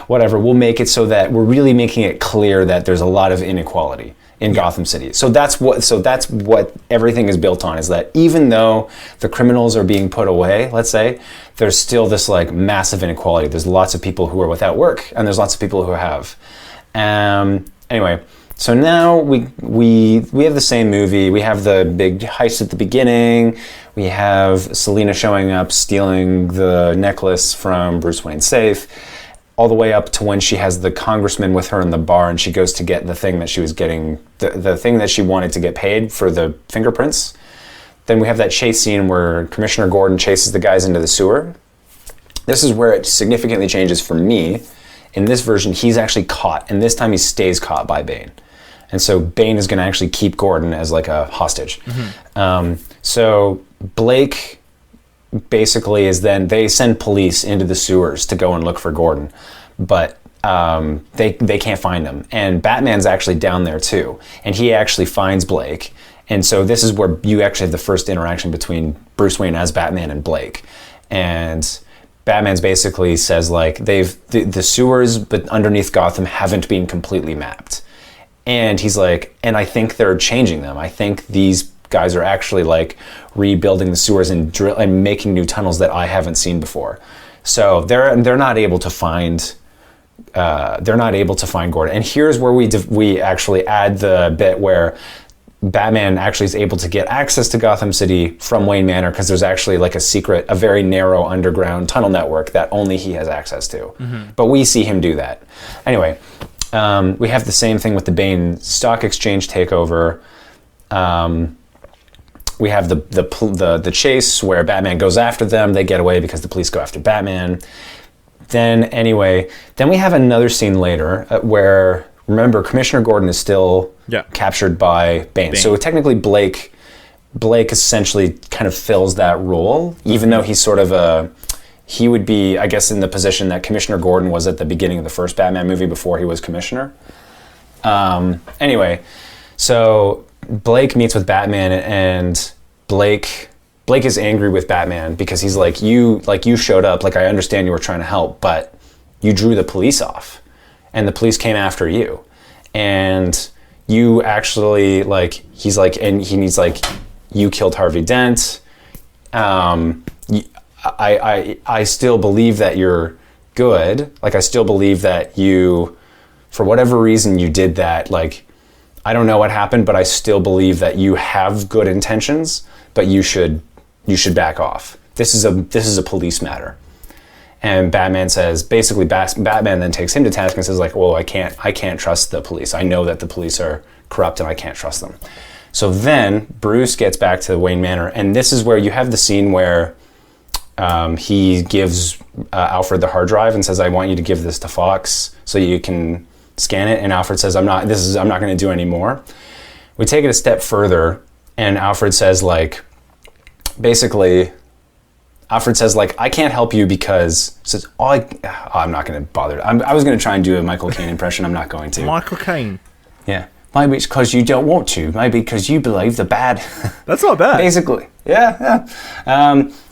whatever. We'll make it so that we're really making it clear that there's a lot of inequality in Gotham City. So that's what everything is built on, is that even though the criminals are being put away, let's say, there's still this like massive inequality. There's lots of people who are without work, and there's lots of people who have. Anyway, so now we have the same movie. We have the big heist at the beginning. We have Selina showing up, stealing the necklace from Bruce Wayne's safe, all the way up to when she has the congressman with her in the bar and she goes to get the thing that she was getting, the thing that she wanted to get paid for, the fingerprints. Then we have that chase scene where Commissioner Gordon chases the guys into the sewer. This is where it significantly changes for me. In this version, he's actually caught, and this time he stays caught by Bane. And so Bane is going to actually keep Gordon as like a hostage. So Blake basically is then, they send police into the sewers to go and look for Gordon, but they can't find him. And Batman's actually down there too. And he actually finds Blake. And so this is where you actually have the first interaction between Bruce Wayne as Batman and Blake. And Batman's basically says like the sewers but underneath Gotham haven't been completely mapped. And he's like, and I think they're changing them. I think these guys are actually like rebuilding the sewers and making new tunnels that I haven't seen before. So they're not able to find Gordon. And here's where we actually add the bit where Batman actually is able to get access to Gotham City from Wayne Manor, because there's actually like a very narrow underground tunnel network that only he has access to. But we see him do that. Anyway, we have the same thing with the Bane stock exchange takeover. We have the chase where Batman goes after them. They get away because the police go after Batman. Then we have another scene later where, remember, Commissioner Gordon is still captured by Bane. So technically Blake essentially kind of fills that role, even though he's sort of he would be, I guess, in the position that Commissioner Gordon was at the beginning of the first Batman movie before he was commissioner. Anyway, so Blake meets with Batman, and Blake is angry with Batman because he's like, you showed up, like I understand you were trying to help, but you drew the police off, and the police came after you, and you actually he's like you killed Harvey Dent. I still believe that you're good. Like, I still believe that you, for whatever reason you did that, like, I don't know what happened, but I still believe that you have good intentions, but you should back off. This is a police matter. And Batman says, basically Batman then takes him to task and says like, well, I can't trust the police. I know that the police are corrupt and I can't trust them. So then Bruce gets back to Wayne Manor, and this is where you have the scene where he gives Alfred the hard drive and says, I want you to give this to Fox so you can scan it. And Alfred says, I'm not going to do any more. We take it a step further, and Alfred says like, basically, I can't help you because, says, I'm not going to bother. I was going to try and do a Michael Caine impression. I'm not going to. Michael Caine. Yeah. Maybe it's because you don't want to. Maybe because you believe the bad. That's not bad. Basically. Yeah.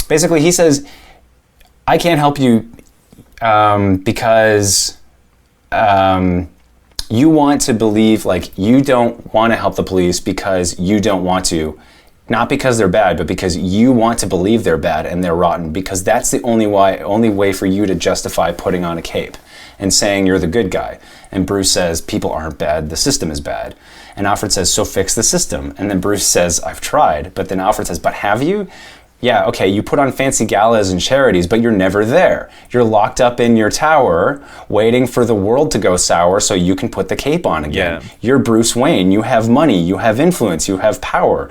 Basically, he says, I can't help you because you want to believe, like, you don't want to help the police because you don't want to. Not because they're bad, but because you want to believe they're bad and they're rotten, because that's the only way for you to justify putting on a cape and saying you're the good guy. And Bruce says, people aren't bad, the system is bad. And Alfred says, so fix the system. And then Bruce says, I've tried. But then Alfred says, but have you? Yeah, okay, you put on fancy galas and charities, but you're never there. You're locked up in your tower, waiting for the world to go sour so you can put the cape on again. Yeah. You're Bruce Wayne, you have money, you have influence, you have power.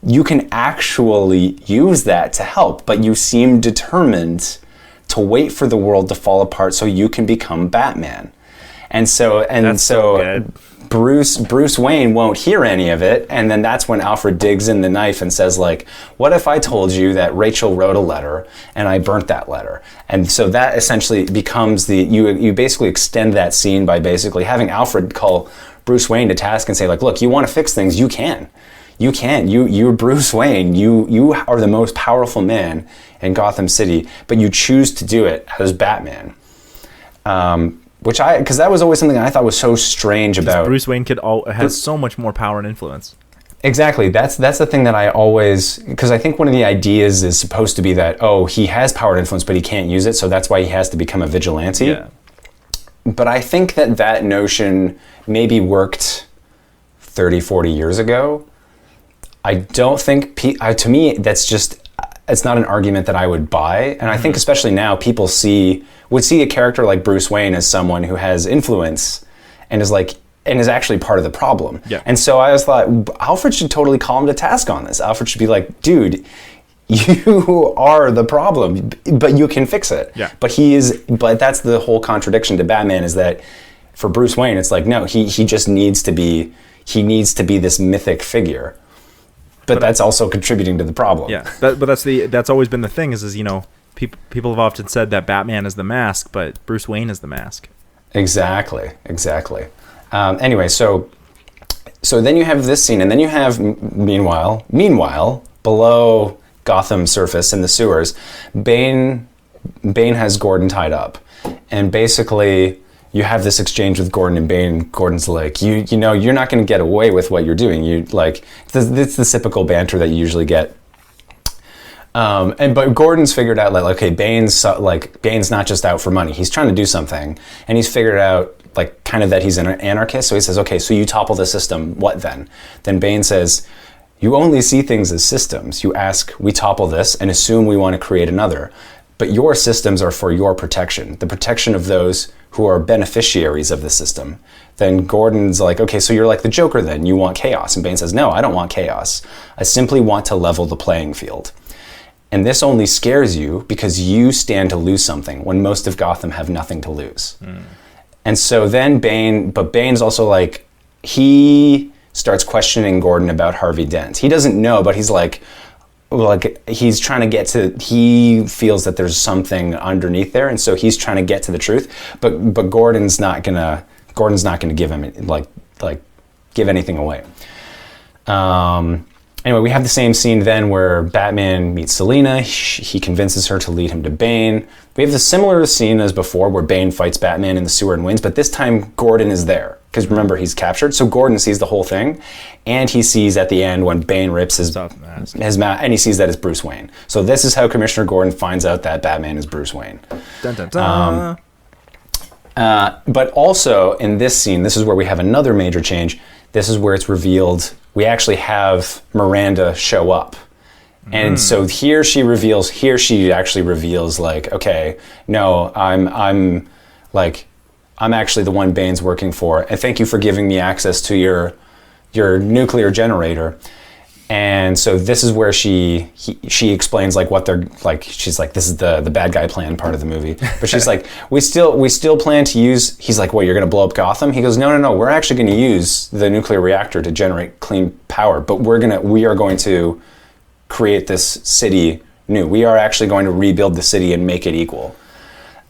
You can actually use that to help, but you seem determined to wait for the world to fall apart so you can become Batman. And so Bruce Wayne won't hear any of it, and then that's when Alfred digs in the knife and says like, what if I told you that Rachel wrote a letter and I burnt that letter? And so that essentially becomes you basically extend that scene by basically having Alfred call Bruce Wayne to task and say like, look, you want to fix things, you can. You can. You're Bruce Wayne. You are the most powerful man in Gotham City, but you choose to do it as Batman. Because that was always something I thought was so strange about Bruce Wayne has so much more power and influence. Exactly. That's the thing that I always, because I think one of the ideas is supposed to be that, oh, he has power and influence, but he can't use it, so that's why he has to become a vigilante. Yeah. But I think that notion maybe worked 30, 40 years ago. I don't think, to me, it's not an argument that I would buy. And I think especially now, people would see a character like Bruce Wayne as someone who has influence and is actually part of the problem. Yeah. And so I just thought, Alfred should totally call him to task on this. Alfred should be like, dude, you are the problem, but you can fix it. Yeah. But that's the whole contradiction to Batman, is that for Bruce Wayne, it's like, no, he just needs to be, he needs to be this mythic figure. But that's also contributing to the problem. Yeah, but that's always been the thing is you know, people have often said that Batman is the mask, but Bruce Wayne is the mask. Exactly. Anyway, so then you have this scene, and then you have meanwhile below Gotham's surface in the sewers, Bane has Gordon tied up, and basically you have this exchange with Gordon, and Bane. Gordon's like, you know, you're not going to get away with what you're doing. You like, it's the typical banter that you usually get. But Gordon's figured out like, okay, Bane's not just out for money. He's trying to do something, and he's figured out like kind of that he's an anarchist. So he says, okay, so you topple the system. What then? Then Bane says, you only see things as systems. You ask, we topple this and assume we want to create another. But your systems are for your protection, the protection of those who are beneficiaries of the system. Then Gordon's like, okay, so you're like the Joker then. You want chaos. And Bane says, no, I don't want chaos. I simply want to level the playing field. And this only scares you because you stand to lose something when most of Gotham have nothing to lose. And so then Bane's also like, he starts questioning Gordon about Harvey Dent. He doesn't know, but he's like he's trying to get to, he feels that there's something underneath there, and so he's trying to get to the truth. But Gordon's not gonna give him give anything away. Anyway, we have the same scene then where Batman meets Selina. He convinces her to lead him to Bane. We have the similar scene as before where Bane fights Batman in the sewer and wins, but this time Gordon is there. Because remember, he's captured. So Gordon sees the whole thing, and he sees at the end when Bane rips his mask, and he sees that it's Bruce Wayne. So this is how Commissioner Gordon finds out that Batman is Bruce Wayne. Dun, dun, dun. But also in this scene, this is where we have another major change. This is where it's revealed we actually have Miranda show up. And so here she actually reveals like, okay, no, I'm actually the one Bane's working for. And thank you for giving me access to your nuclear generator. And so this is where she explains like what they're like. She's like, this is the bad guy plan part of the movie. But she's like, we still plan to use. He's like, what? You're going to blow up Gotham? He goes, no. We're actually going to use the nuclear reactor to generate clean power. But we are going to create this city new. We are actually going to rebuild the city and make it equal.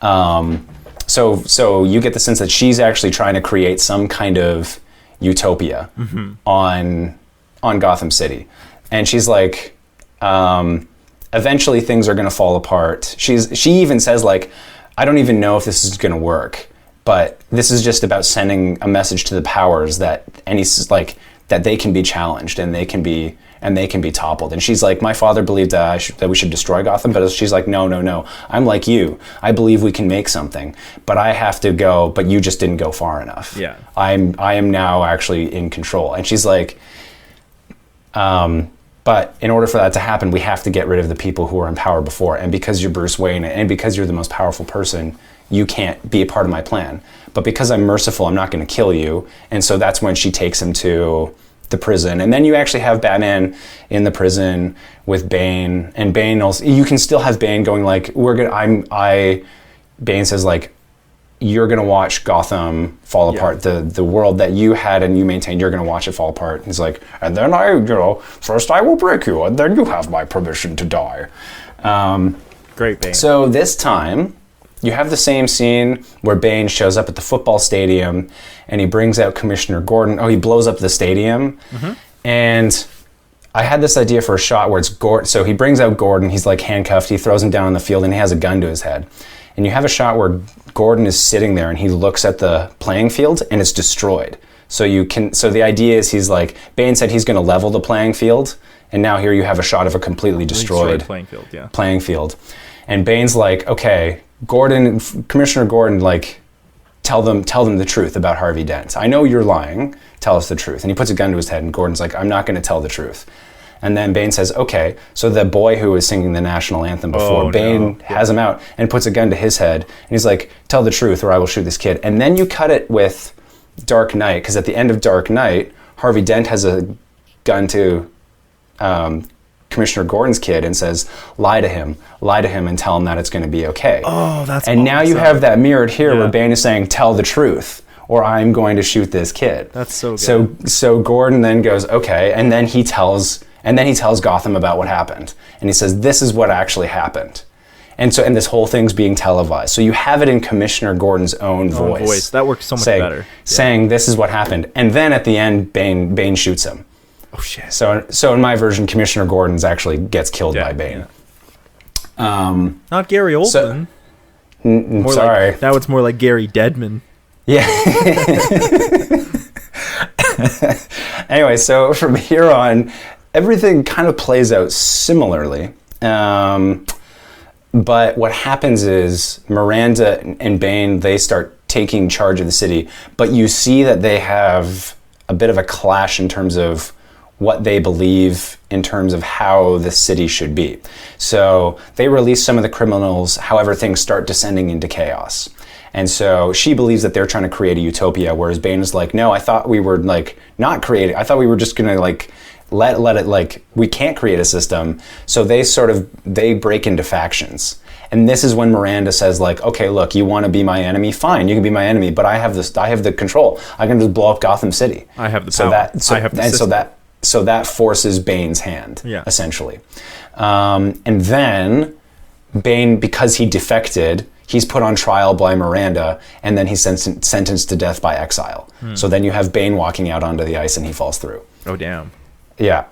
So you get the sense that she's actually trying to create some kind of utopia on Gotham City. And she's like, eventually things are going to fall apart. She even says like, I don't even know if this is going to work, but this is just about sending a message to the powers that that they can be challenged and they can be toppled. And she's like, my father believed that we should destroy Gotham, but she's like, no. I'm like you. I believe we can make something, but I have to go, but you just didn't go far enough. Yeah. I am now actually in control. And she's like, but in order for that to happen, we have to get rid of the people who were in power before. And because you're Bruce Wayne and because you're the most powerful person, you can't be a part of my plan. But because I'm merciful, I'm not going to kill you. And so that's when she takes him to the prison. And then you actually have Batman in the prison with Bane. And Bane also, you can still have Bane going like, Bane says like, you're going to watch Gotham fall apart. The world that you had and you maintained, you're going to watch it fall apart. He's like, and then first I will break you, and then you have my permission to die. Great Bane. So this time, you have the same scene where Bane shows up at the football stadium and he brings out Commissioner Gordon. Oh, he blows up the stadium. And I had this idea for a shot where it's Gordon. So he brings out Gordon. He's like handcuffed. He throws him down on the field and he has a gun to his head. And you have a shot where Gordon is sitting there and he looks at the playing field and it's destroyed. So the idea is he's like, Bane said he's going to level the playing field. And now here you have a shot of a completely destroyed playing field. And Bane's like, okay, Commissioner Gordon, like, tell them the truth about Harvey Dent. I know you're lying. Tell us the truth. And he puts a gun to his head and Gordon's like, I'm not going to tell the truth. And then Bane says, okay, so the boy who was singing the national anthem before, Bane has him out and puts a gun to his head. And he's like, tell the truth or I will shoot this kid. And then you cut it with Dark Knight, because at the end of Dark Knight, Harvey Dent has a gun to Commissioner Gordon's kid and says, lie to him and tell him that it's going to be okay. Oh, that's And now you have that mirrored here where Bane is saying, tell the truth. or I'm going to shoot this kid. That's so good. So Gordon then goes, okay, and then he tells Gotham about what happened. And he says, this is what actually happened. And this whole thing's being televised. So you have it in Commissioner Gordon's own voice. That works so much better. Saying this is what happened. And then at the end, Bane shoots him. Oh shit. So in my version, Commissioner Gordon's actually gets killed by Bane. Yeah. Not Gary Oldman. Sorry. Now it's more like Gary Deadman. Yeah. Anyway, so from here on, everything kind of plays out similarly. But what happens is Miranda and Bane, they start taking charge of the city, but you see that they have a bit of a clash in terms of what they believe in terms of how the city should be. So they release some of the criminals, however things start descending into chaos. And so she believes that they're trying to create a utopia, whereas Bane is like, no, I thought we were like not creating, I thought we were just gonna like let it, like, we can't create a system. So they break into factions. And this is when Miranda says, like, okay, look, you want to be my enemy? Fine, you can be my enemy, but I have the control. I can just blow up Gotham City. I have the power. I have the system. So that forces Bane's hand, essentially. And then Bane, because he defected, he's put on trial by Miranda, and then he's sentenced to death by exile. So then you have Bane walking out onto the ice, and he falls through. Oh, damn. Yeah.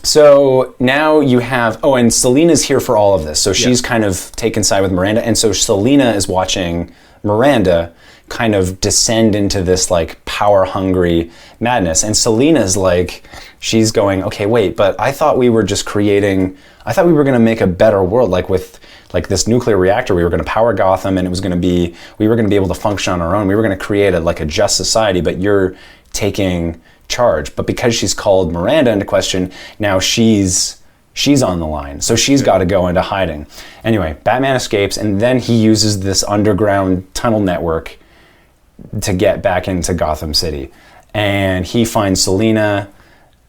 So now you have, and Selina's here for all of this. So she's kind of taken side with Miranda. And so Selina is watching Miranda kind of descend into this like power hungry madness. And Selina's like, she's going, okay, wait, but I thought we were just creating, I thought we were going to make a better world, like with like this nuclear reactor. We were going to power Gotham, and it was going to be, we were going to be able to function on our own. We were going to create a just society, but you're taking charge. But because she's called Miranda into question, now she's on the line. So she's got to go into hiding. Anyway, Batman escapes, and then he uses this underground tunnel network to get back into Gotham City. And he finds Selina,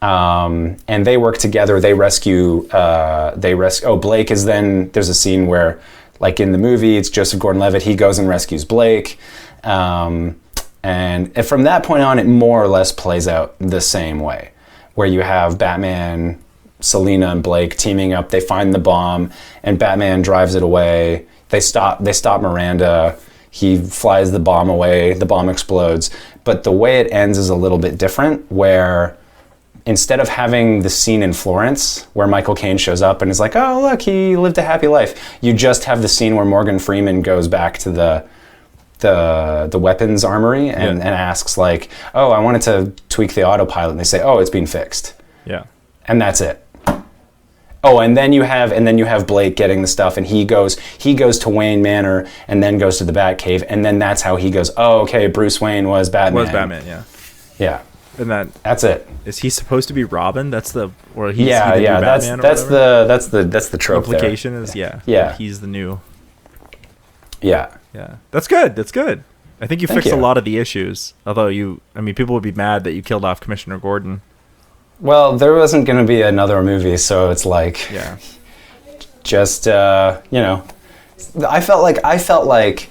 and they work together. They rescue, Blake is then, there's a scene where, like in the movie, it's Joseph Gordon-Levitt, he goes and rescues Blake. And from that point on, it more or less plays out the same way, where you have Batman, Selina, and Blake teaming up. They find the bomb, and Batman drives it away. They stop Miranda. He flies the bomb away. The bomb explodes. But the way it ends is a little bit different, where instead of having the scene in Florence, where Michael Caine shows up and is like, oh, look, he lived a happy life, you just have the scene where Morgan Freeman goes back to the weapons armory and asks like, oh, I wanted to tweak the autopilot, and they say, oh, it's been fixed. Yeah. And that's it. Oh, and then you have Blake getting the stuff, and he goes to Wayne Manor and then goes to the Batcave, and then that's how he goes, oh, okay, Bruce Wayne was Batman. Yeah. Yeah. And that's it. Is he supposed to be Robin? That's the trope implication there. Is he's the new. Yeah. Yeah. That's good. I think you fixed a lot of the issues. Although people would be mad that you killed off Commissioner Gordon. Well, there wasn't going to be another movie, so it's like, just I felt like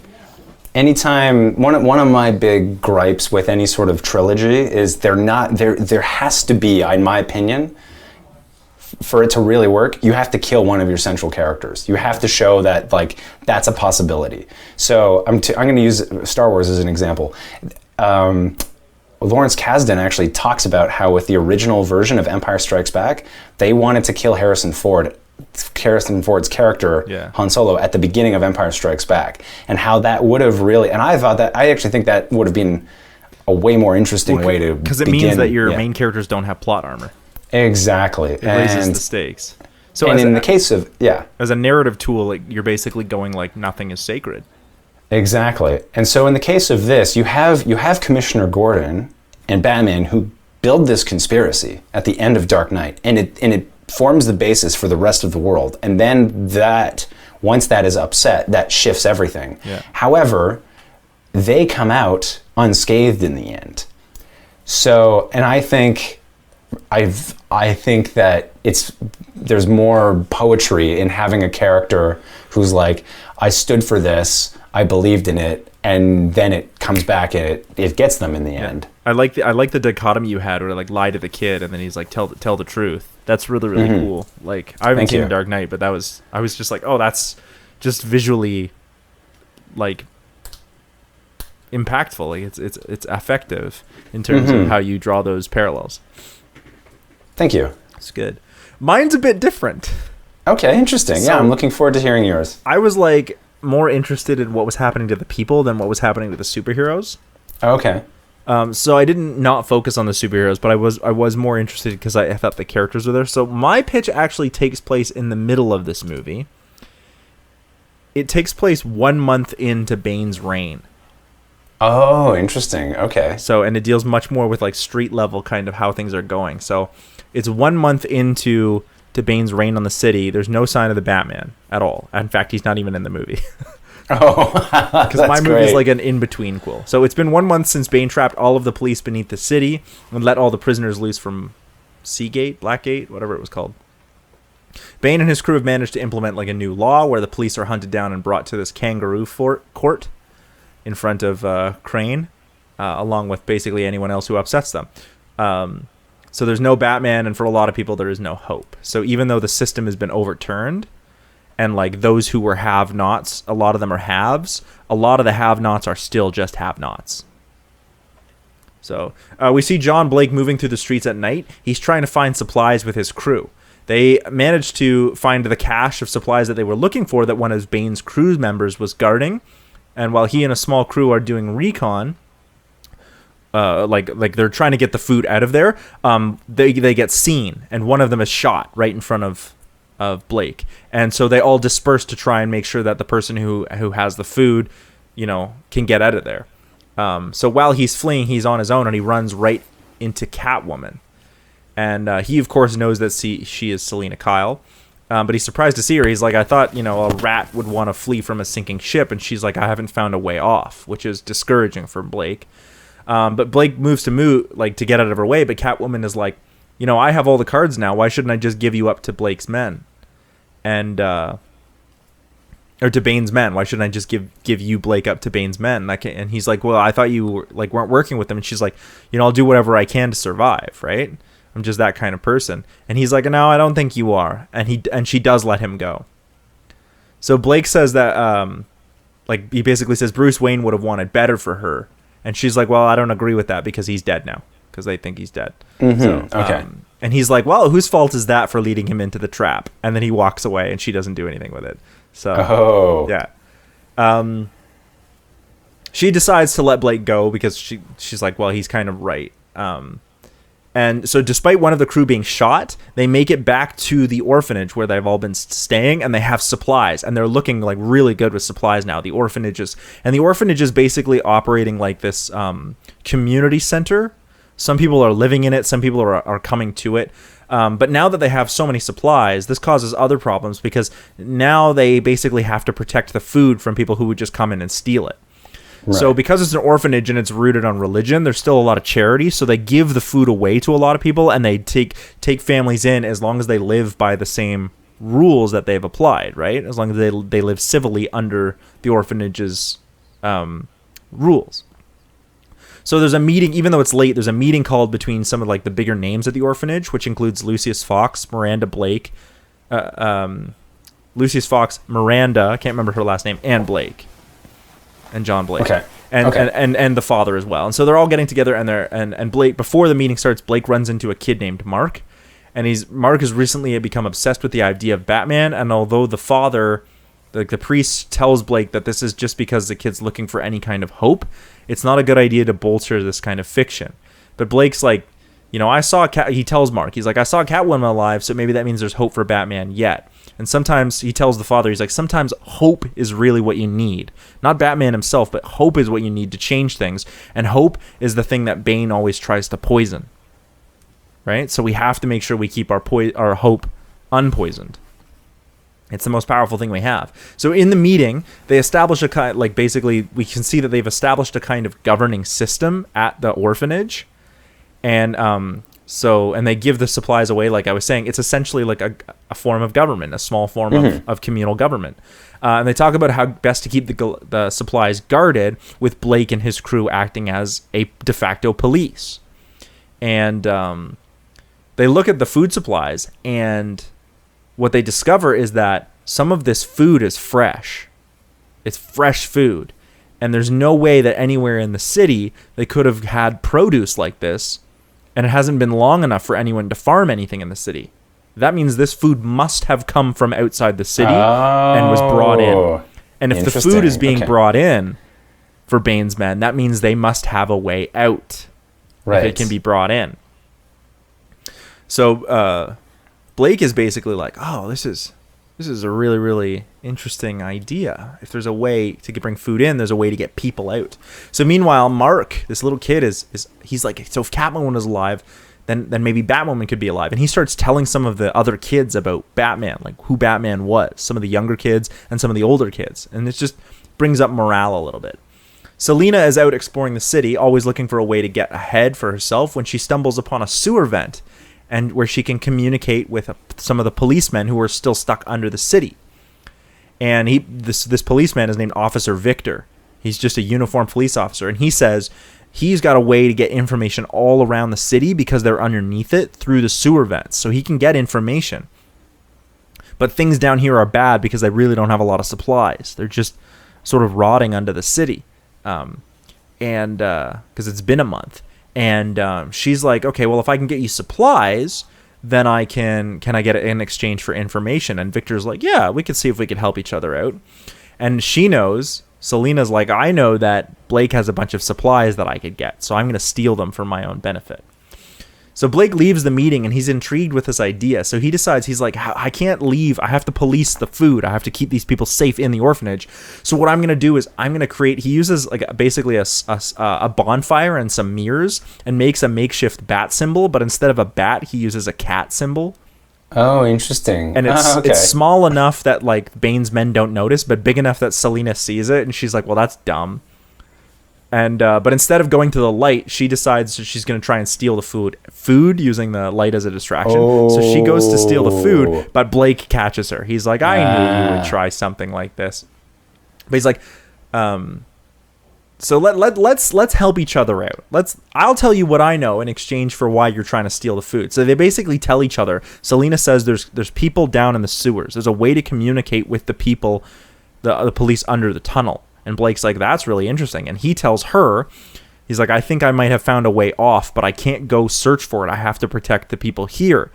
anytime one of my big gripes with any sort of trilogy is there has to be, in my opinion, for it to really work, you have to kill one of your central characters. You have to show that like that's a possibility. So I'm going to use Star Wars as an example. Lawrence Kasdan actually talks about how with the original version of Empire Strikes Back, they wanted to kill Harrison Ford's character, Han Solo, at the beginning of Empire Strikes Back, and how that would have really, and I actually think that would have been a way more interesting way to begin. Because it means that your main characters don't have plot armor. Exactly. It raises the stakes. So and in the case of, as a narrative tool, like, you're basically going like nothing is sacred. Exactly. And so in the case of this, you have Commissioner Gordon and Batman who build this conspiracy at the end of Dark Knight, and it forms the basis for the rest of the world. And then once that is upset, that shifts everything. Yeah. However, they come out unscathed in the end. So, and I think I think that there's more poetry in having a character who's like, I stood for this, I believed in it, and then it comes back and it gets them in the end. I like the dichotomy you had where like lie to the kid and then he's like tell the truth. That's really cool. Like I haven't seen The Dark Knight, but I was just like, oh, that's just visually like impactful. Like it's effective in terms of how you draw those parallels. Thank you. It's good. Mine's a bit different. Okay, interesting. So, yeah, I'm looking forward to hearing yours. I was like more interested in what was happening to the people than what was happening to the superheroes. Okay. So I didn't not focus on the superheroes, but I was more interested because I thought the characters were there. So my pitch actually takes place in the middle of this movie. It takes place 1 month into Bane's reign. Oh, interesting. Okay. So, and it deals much more with like street level kind of how things are going. So it's 1 month into Bane's reign on the city. There's no sign of the Batman at all. In fact, he's not even in the movie. Oh, because my movie is like an in-between quill. So it's been 1 month since Bane trapped all of the police beneath the city and let all the prisoners loose from Seagate, Blackgate, whatever it was called. Bane and his crew have managed to implement like a new law where the police are hunted down and brought to this kangaroo court in front of Crane, along with basically anyone else who upsets them. So there's no Batman, and for a lot of people, there is no hope. So even though the system has been overturned, and like those who were have-nots, a lot of them are haves, a lot of the have-nots are still just have-nots. So we see John Blake moving through the streets at night. He's trying to find supplies with his crew. They managed to find the cache of supplies that they were looking for that one of Bane's crew members was guarding. And while he and a small crew are doing recon, like they're trying to get the food out of there, they get seen, and one of them is shot right in front of Blake. And so they all disperse to try and make sure that the person who has the food, can get out of there. So while he's fleeing, he's on his own, and he runs right into Catwoman. And he, of course, knows that she is Selina Kyle. But he's surprised to see her. He's like, I thought, a rat would want to flee from a sinking ship. And she's like, I haven't found a way off, which is discouraging for Blake. But Blake moves to get out of her way. But Catwoman is like, I have all the cards now. Why shouldn't I just give you up to Blake's men? And, or to Bane's men. Why shouldn't I just give you, Blake, up to Bane's men? And he's like, well, I thought you weren't working with them. And she's like, I'll do whatever I can to survive, right? I'm just that kind of person. And he's like, no, I don't think you are. And she does let him go. So Blake says that, he basically says Bruce Wayne would have wanted better for her. And she's like, well, I don't agree with that because he's dead now. Because they think he's dead. Mm-hmm. So, okay. And he's like, well, whose fault is that for leading him into the trap? And then he walks away and she doesn't do anything with it. So, yeah. She decides to let Blake go because she's like, well, he's kind of right. And so despite one of the crew being shot, they make it back to the orphanage where they've all been staying, and they have supplies, and they're looking like really good with supplies now. The orphanage is basically operating like this community center. Some people are living in it. Some people are coming to it. But now that they have so many supplies, this causes other problems because now they basically have to protect the food from people who would just come in and steal it. Right. So because it's an orphanage and it's rooted on religion, there's still a lot of charity. So they give the food away to a lot of people, and they take families in as long as they live by the same rules that they've applied, right? As long as they live civilly under the orphanage's rules. So there's a meeting, even though it's late, there's a meeting called between some of the bigger names at the orphanage, which includes Lucius Fox, Miranda Blake, Lucius Fox, Miranda, I can't remember her last name, and Blake. And John Blake. Okay. And the father as well. And so they're all getting together, and Blake, before the meeting starts, Blake runs into a kid named Mark. And Mark has recently become obsessed with the idea of Batman, and although the father, the priest, tells Blake that this is just because the kid's looking for any kind of hope, it's not a good idea to bolster this kind of fiction. But Blake's like, he tells Mark, he's like, I saw Catwoman alive, so maybe that means there's hope for Batman yet. And sometimes he tells the father, he's like, sometimes hope is really what you need. Not Batman himself, but hope is what you need to change things. And hope is the thing that Bane always tries to poison. Right? So we have to make sure we keep our hope unpoisoned. It's the most powerful thing we have. So in the meeting, they establish basically, we can see that they've established a kind of governing system at the orphanage. And So, and they give the supplies away, like I was saying. It's essentially like a form of government, a small form of communal government. And they talk about how best to keep the supplies guarded, with Blake and his crew acting as a de facto police. And they look at the food supplies, and what they discover is that some of this food is fresh. It's fresh food. And there's no way that anywhere in the city they could have had produce like this, and it hasn't been long enough for anyone to farm anything in the city. That means this food must have come from outside the city and was brought in. And if the food is being brought in for Bane's men, that means they must have a way out. Right. If it can be brought in. So Blake is basically like, oh, this is a really, really interesting idea. If there's a way to bring food in, there's a way to get people out. So meanwhile, Mark, this little kid, he's like, so if Catwoman was alive, then maybe Batwoman could be alive. And he starts telling some of the other kids about Batman, like who Batman was, some of the younger kids and some of the older kids. And it just brings up morale a little bit. Selina is out exploring the city, always looking for a way to get ahead for herself, when she stumbles upon a sewer vent, and where she can communicate with some of the policemen who are still stuck under the city. And this policeman is named Officer Victor. He's just a uniformed police officer, and he says he's got a way to get information all around the city because they're underneath it through the sewer vents, so he can get information. But things down here are bad because they really don't have a lot of supplies. They're just sort of rotting under the city, and because it's been a month. And she's like, okay, well, if I can get you supplies, then can I get it in exchange for information? And Victor's like, yeah, we could see if we could help each other out. And she knows, Selina's like, I know that Blake has a bunch of supplies that I could get, so I'm going to steal them for my own benefit. So Blake leaves the meeting, and he's intrigued with this idea. So he decides, he's like, I can't leave. I have to police the food. I have to keep these people safe in the orphanage. So what I'm going to do is I'm going to create, he uses like basically a bonfire and some mirrors, and makes a makeshift bat symbol. But instead of a bat, he uses a cat symbol. Oh, interesting. And it's small enough that like Bane's men don't notice, but big enough that Selina sees it. And she's like, well, that's dumb. And but instead of going to the light, she decides she's going to try and steal the food using the light as a distraction. So she goes to steal the food, but Blake catches her. He's like, I knew you would try something like this. But he's like, so let's help each other out. I'll tell you what I know in exchange for why you're trying to steal the food. So they basically tell each other. Selina says there's people down in the sewers. There's a way to communicate with the people, the police under the tunnel. And Blake's like, that's really interesting. And he tells her, he's like, I think I might have found a way off, but I can't go search for it. I have to protect the people here.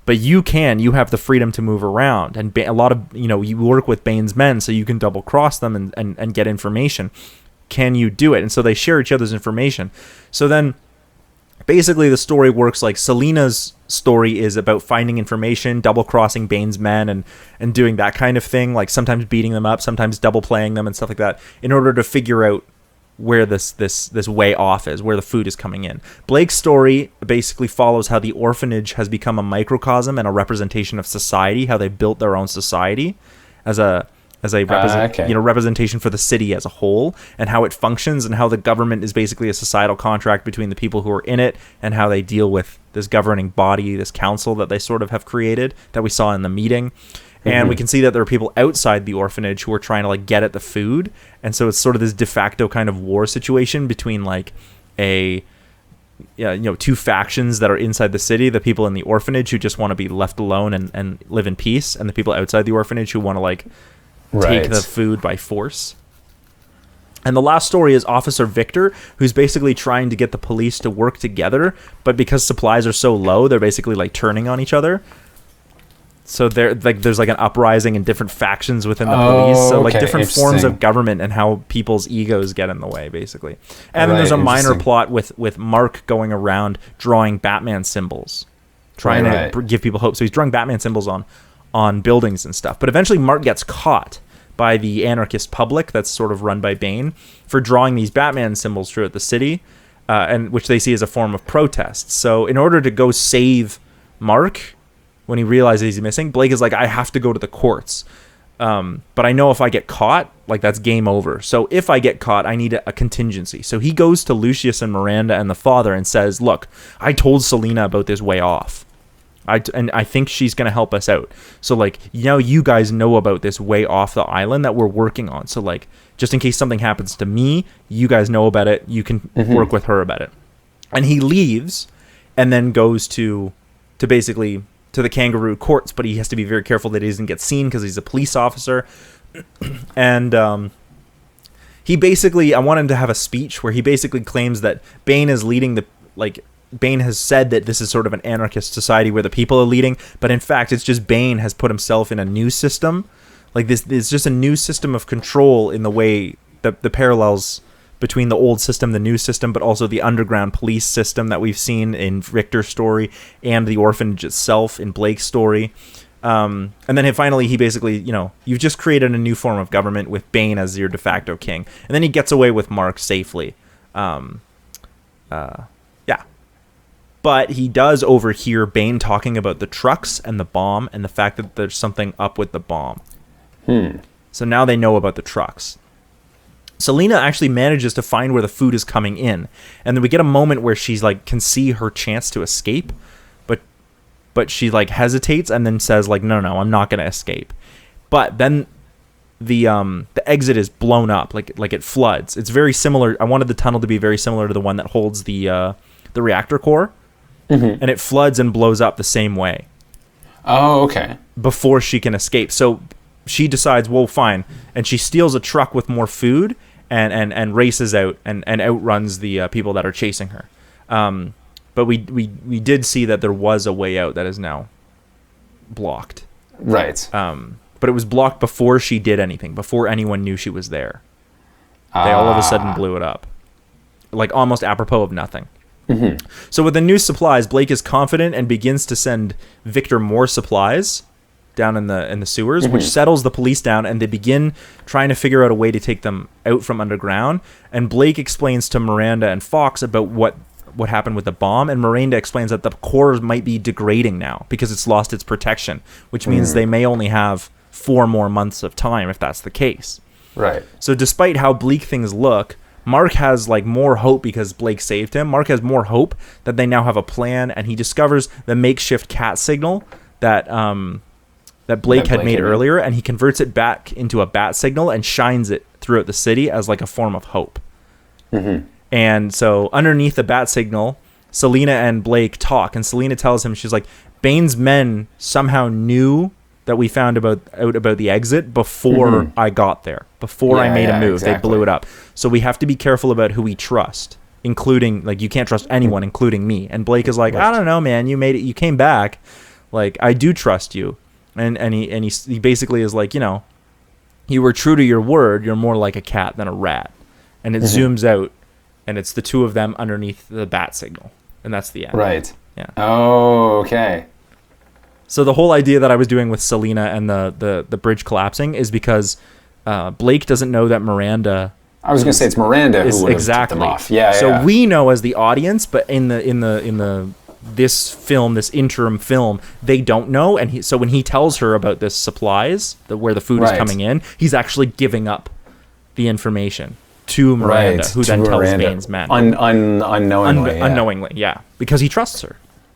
But you have the freedom to move around. And a lot of, you work with Bane's men, so you can double cross them and get information. Can you do it? And so they share each other's information. So then basically the story works like Selina's story is about finding information, double crossing Bane's men, and doing that kind of thing, like sometimes beating them up, sometimes double playing them and stuff like that, in order to figure out where this way off is, where the food is coming in. Blake's story basically follows how the orphanage has become a microcosm and a representation of society, how they built their own society as a representation for the city as a whole, and how it functions, and how the government is basically a societal contract between the people who are in it, and how they deal with this governing body, this council that they sort of have created that we saw in the meeting. And we can see that there are people outside the orphanage who are trying to like get at the food, and so it's sort of this de facto kind of war situation between like two factions that are inside the city: the people in the orphanage who just want to be left alone and live in peace, and the people outside the orphanage who want to like take the food by force. And the last story is Officer Victor, who's basically trying to get the police to work together, but because supplies are so low, they're basically like turning on each other. So there's like an uprising in different factions within the police. So like different forms of government and how people's egos get in the way, basically. And then there's a minor plot with Mark going around drawing Batman symbols, trying to give people hope. So he's drawing Batman symbols on buildings and stuff. But eventually Mark gets caught by the anarchist public that's sort of run by Bane for drawing these Batman symbols throughout the city, and which they see as a form of protest. So in order to go save Mark, when he realizes he's missing, Blake is like, I have to go to the courts. But I know if I get caught, like, that's game over. So if I get caught, I need a contingency. So he goes to Lucius and Miranda and the father and says, look, I told Selena about this way off. And I think she's going to help us out. So, like, you guys know about this way off the island that we're working on. So, like, just in case something happens to me, you guys know about it. You can work with her about it. And he leaves and then goes to basically to the kangaroo courts, but he has to be very careful that he doesn't get seen because he's a police officer. And he basically, I want him to have a speech where he basically claims that Bane is leading Bane has said that this is sort of an anarchist society where the people are leading, but in fact, it's just Bane has put himself in a new system. Like, this is just a new system of control in the way that the parallels between the old system, the new system, but also the underground police system that we've seen in Victor's story and the orphanage itself in Blake's story. And then finally, he basically, you've just created a new form of government with Bane as your de facto king. And then he gets away with Mark safely. Yeah. But he does overhear Bane talking about the trucks and the bomb and the fact that there's something up with the bomb. So now they know about the trucks. Selena actually manages to find where the food is coming in, and then we get a moment where she's like can see her chance to escape, but she like hesitates and then says like no, I'm not gonna escape. But then the exit is blown up, like it floods. It's very similar. I wanted the tunnel to be very similar to the one that holds the reactor core, and it floods and blows up the same way. Oh, okay. Before she can escape, so she decides, well, fine, and she steals a truck with more food. And races out and outruns the people that are chasing her. But we did see that there was a way out that is now blocked. Right. But it was blocked before she did anything, before anyone knew she was there. They all of a sudden blew it up. Like almost apropos of nothing. So with the new supplies, Blake is confident and begins to send Victor more supplies down in the sewers, which settles the police down, and they begin trying to figure out a way to take them out from underground. And Blake explains to Miranda and Fox about what happened with the bomb, and Miranda explains that the core might be degrading now because it's lost its protection, which means they may only have 4 more months of time if that's the case. Right. So despite how bleak things look, Mark has like more hope because Blake saved him. Mark has more hope that they now have a plan, and he discovers the makeshift cat signal that Blake had made earlier, and he converts it back into a bat signal and shines it throughout the city as like a form of hope. And so underneath the bat signal, Selena and Blake talk, and Selena tells him, she's like, Bane's men somehow knew that we found out about the exit before I got there, before I made a move. Exactly. They blew it up. So we have to be careful about who we trust, including, like, you can't trust anyone, including me. And Blake is like, I don't know, man, you made it, you came back. Like, I do trust you. And he basically is like, you were true to your word. You're more like a cat than a rat. And it zooms out, and it's the two of them underneath the bat signal, and that's the end. Right. Yeah. Oh, okay. So the whole idea that I was doing with Selena and the bridge collapsing is because Blake doesn't know that Miranda. I was going to say it's Miranda who would have tipped them off. Yeah. So we know as the audience, but in the this interim film, they don't know, and so when he tells her about this supplies, where the food is coming in, he's actually giving up the information to Miranda, who then tells Bane's men unknowingly. Unknowingly, because he trusts her.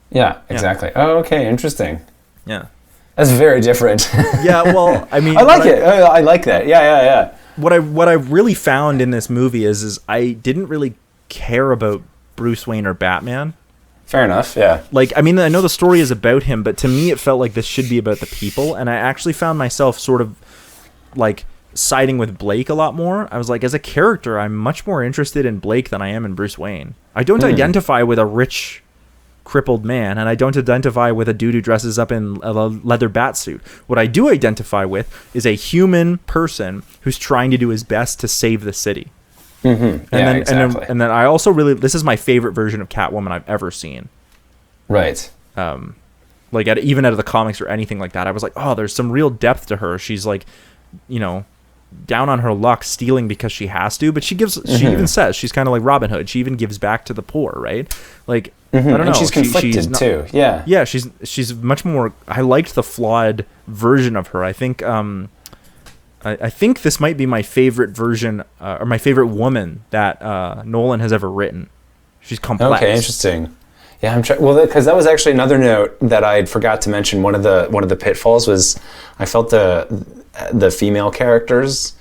Yeah, exactly. Oh, okay, interesting. Yeah, that's very different. Yeah, well, I mean, I like it. I like that. Yeah. What I really found in this movie is I didn't really care about Bruce Wayne or Batman. Fair enough, yeah. Like, I mean, I know the story is about him, but to me it felt like this should be about the people, and I actually found myself sort of, like, siding with Blake a lot more. I was like, as a character, I'm much more interested in Blake than I am in Bruce Wayne. I don't identify with a rich, crippled man, and I don't identify with a dude who dresses up in a leather bat suit. What I do identify with is a human person who's trying to do his best to save the city. And then I also this is my favorite version of Catwoman I've ever seen. Right. Like even out of the comics or anything like that, I was like, oh, there's some real depth to her. She's like, down on her luck, stealing because she has to, but she even says she's kind of like Robin Hood. She even gives back to the poor, right? Like, I don't know. And she's conflicted too. Yeah. Yeah, she's much more. I liked the flawed version of her. I think I think this might be my favorite version or my favorite woman that Nolan has ever written. She's complex. Okay, interesting. Yeah, well, because that was actually another note that I forgot to mention. One of the pitfalls was I felt the female characters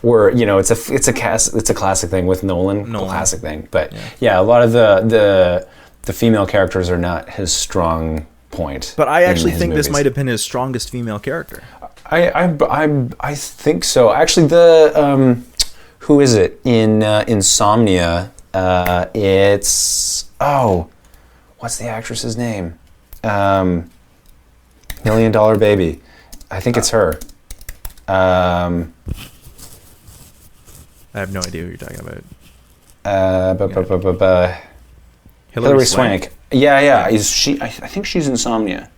were, it's a classic thing with Nolan. Classic thing, but yeah, a lot of the female characters are not his strong point. But I actually think movies. this might have been his strongest female character. I think so. Actually, who is it in Insomnia? It's what's the actress's name? $1 Million Baby. I think it's her. I have no idea who you're talking about. Hilary Swank. Yeah. Is she? I think she's Insomnia.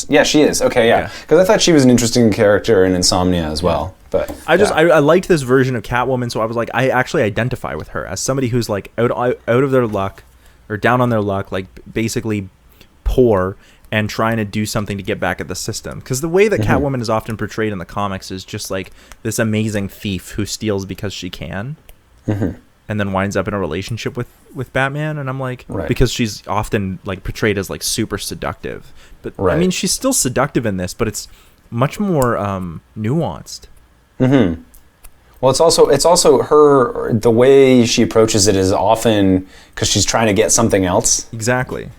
Yeah, she is. Okay, yeah. Because I thought she was an interesting character in Insomnia as well. But I liked this version of Catwoman, so I was like, I actually identify with her as somebody who's like out of their luck or down on their luck, like basically poor and trying to do something to get back at the system. Because the way that Catwoman is often portrayed in the comics is just like this amazing thief who steals because she can. And then winds up in a relationship with Batman, and I'm like, because she's often like portrayed as like super seductive, but I mean she's still seductive in this, but it's much more nuanced. Well, it's also her, the way she approaches it is often because she's trying to get something else. Exactly.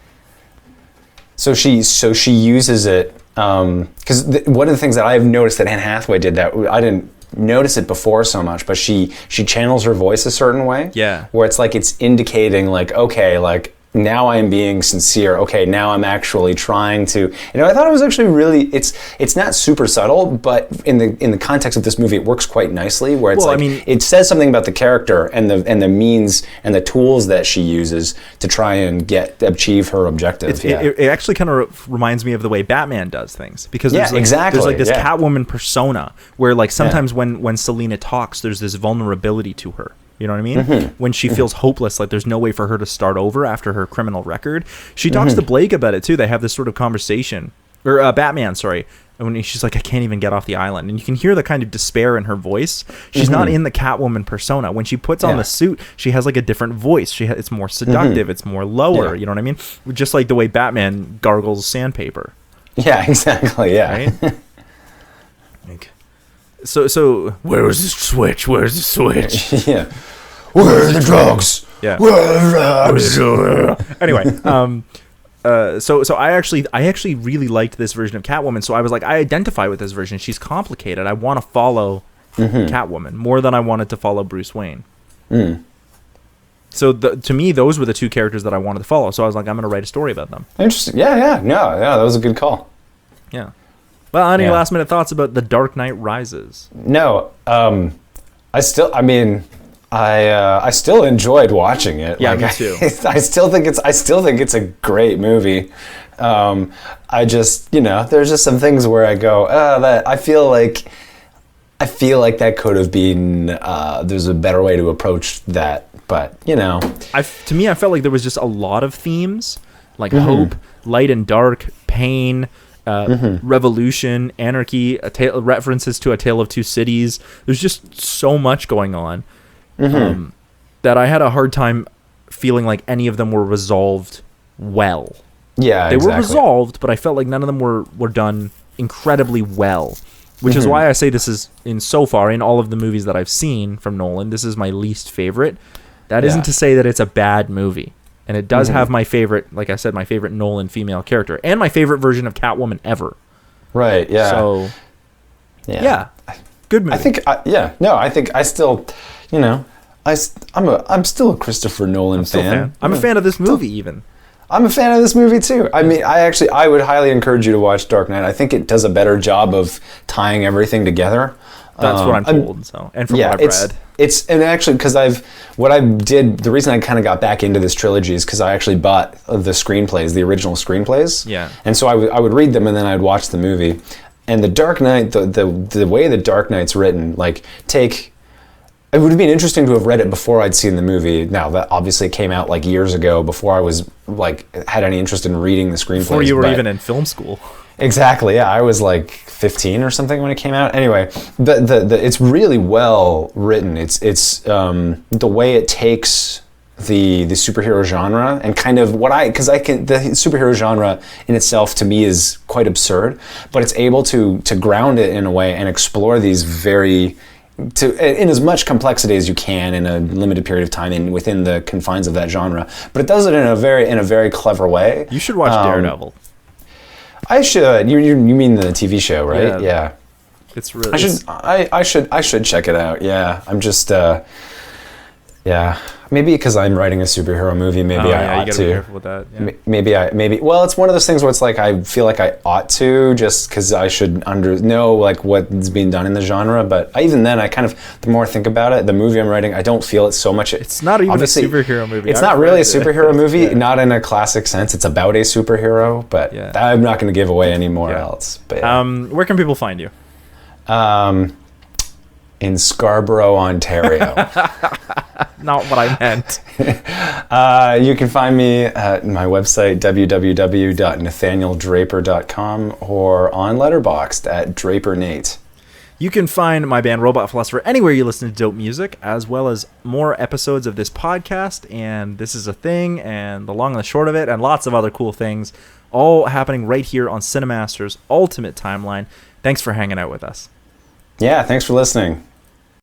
So she uses it because one of the things that I've noticed that Anne Hathaway did that I didn't notice it before so much, but she channels her voice a certain way. Yeah. Where it's like it's indicating like, okay, like now I'm being sincere. Okay, now I'm actually trying to. I thought it was actually really. It's not super subtle, but in the context of this movie, it works quite nicely. Where it's it says something about the character and the means and the tools that she uses to try and achieve her objective. It actually kind of reminds me of the way Batman does things, because there's like this Catwoman persona where like sometimes when Selina talks, there's this vulnerability to her. You know what I mean? When she feels hopeless, like there's no way for her to start over after her criminal record. She talks to Blake about it too. They have this sort of conversation, or Batman, sorry. And when she's like, I can't even get off the island. And you can hear the kind of despair in her voice. She's not in the Catwoman persona. When she puts on the suit, she has like a different voice. It's more seductive. It's more lower. You know what I mean? Just like the way Batman gargles sandpaper. Yeah, exactly. Yeah. Right? So where is the switch? Where's the switch? Yeah. Where are the drugs? Yeah. Where are the drugs? Anyway, so I actually really liked this version of Catwoman. So I was like, I identify with this version. She's complicated. I want to follow Catwoman more than I wanted to follow Bruce Wayne. So to me, those were the two characters that I wanted to follow. So I was like, I'm going to write a story about them. Interesting. Yeah. No, that was a good call. Yeah. Well, any last minute thoughts about The Dark Knight Rises? No, I still enjoyed watching it. Yeah, me too. I still think it's a great movie. I just, there's just some things where I go, that I feel like that could have been. There's a better way to approach that, but to me, I felt like there was just a lot of themes, like hope, light and dark, pain. Revolution, anarchy, references to A Tale of Two Cities. There's just so much going on that I had a hard time feeling like any of them were resolved well. Yeah, they were resolved, but I felt like none of them were done incredibly well, which is why I say this is, in all of the movies that I've seen from Nolan, this is my least favorite. That isn't to say that it's a bad movie. And it does have my favorite, like I said, my favorite Nolan female character and my favorite version of Catwoman ever. Right. Yeah. So, yeah, good movie. I think, I still, I'm still a Christopher Nolan fan. I'm a fan of this movie even. I'm a fan of this movie too. I mean, I would highly encourage you to watch Dark Knight. I think it does a better job of tying everything together. That's what I'm told. And from what I've read. And actually, because the reason I kind of got back into this trilogy is because I actually bought the screenplays, the original screenplays. Yeah. And so I would read them and then I'd watch the movie. And the Dark Knight, the way the Dark Knight's written, it would have been interesting to have read it before I'd seen the movie. Now, that obviously came out like years ago, before I was had any interest in reading the screenplays. Before you were even in film school. Exactly. Yeah, I was like 15 or something when it came out. Anyway, the it's really well written. It's the way it takes the superhero genre and kind of the superhero genre in itself to me is quite absurd, but it's able to ground it in a way and explore these in as much complexity as you can in a limited period of time and within the confines of that genre. But it does it in a very clever way. You should watch Daredevil. I should. You mean the TV show, right? Yeah. It's really. I should check it out. Yeah. I'm just. Yeah. Maybe because I'm writing a superhero movie, maybe I ought you gotta to. Be careful with that. Yeah. Maybe. Well, it's one of those things where it's like I feel like I ought to, just because I should know like what's being done in the genre. But even then, I kind of the more I think about it, the movie I'm writing, I don't feel it so much. It's not even a superhero movie. It's not really a superhero movie, not in a classic sense. It's about a superhero, but I'm not going to give away any more else. But where can people find you? In Scarborough, Ontario. Not what I meant. You can find me at my website, www.nathanieldraper.com, or on Letterboxd at DraperNate. You can find my band Robot Philosopher anywhere you listen to dope music, as well as more episodes of this podcast, and This Is a Thing, and the long and the short of it, and lots of other cool things, all happening right here on CineMasters' Ultimate Timeline. Thanks for hanging out with us. Yeah, thanks for listening.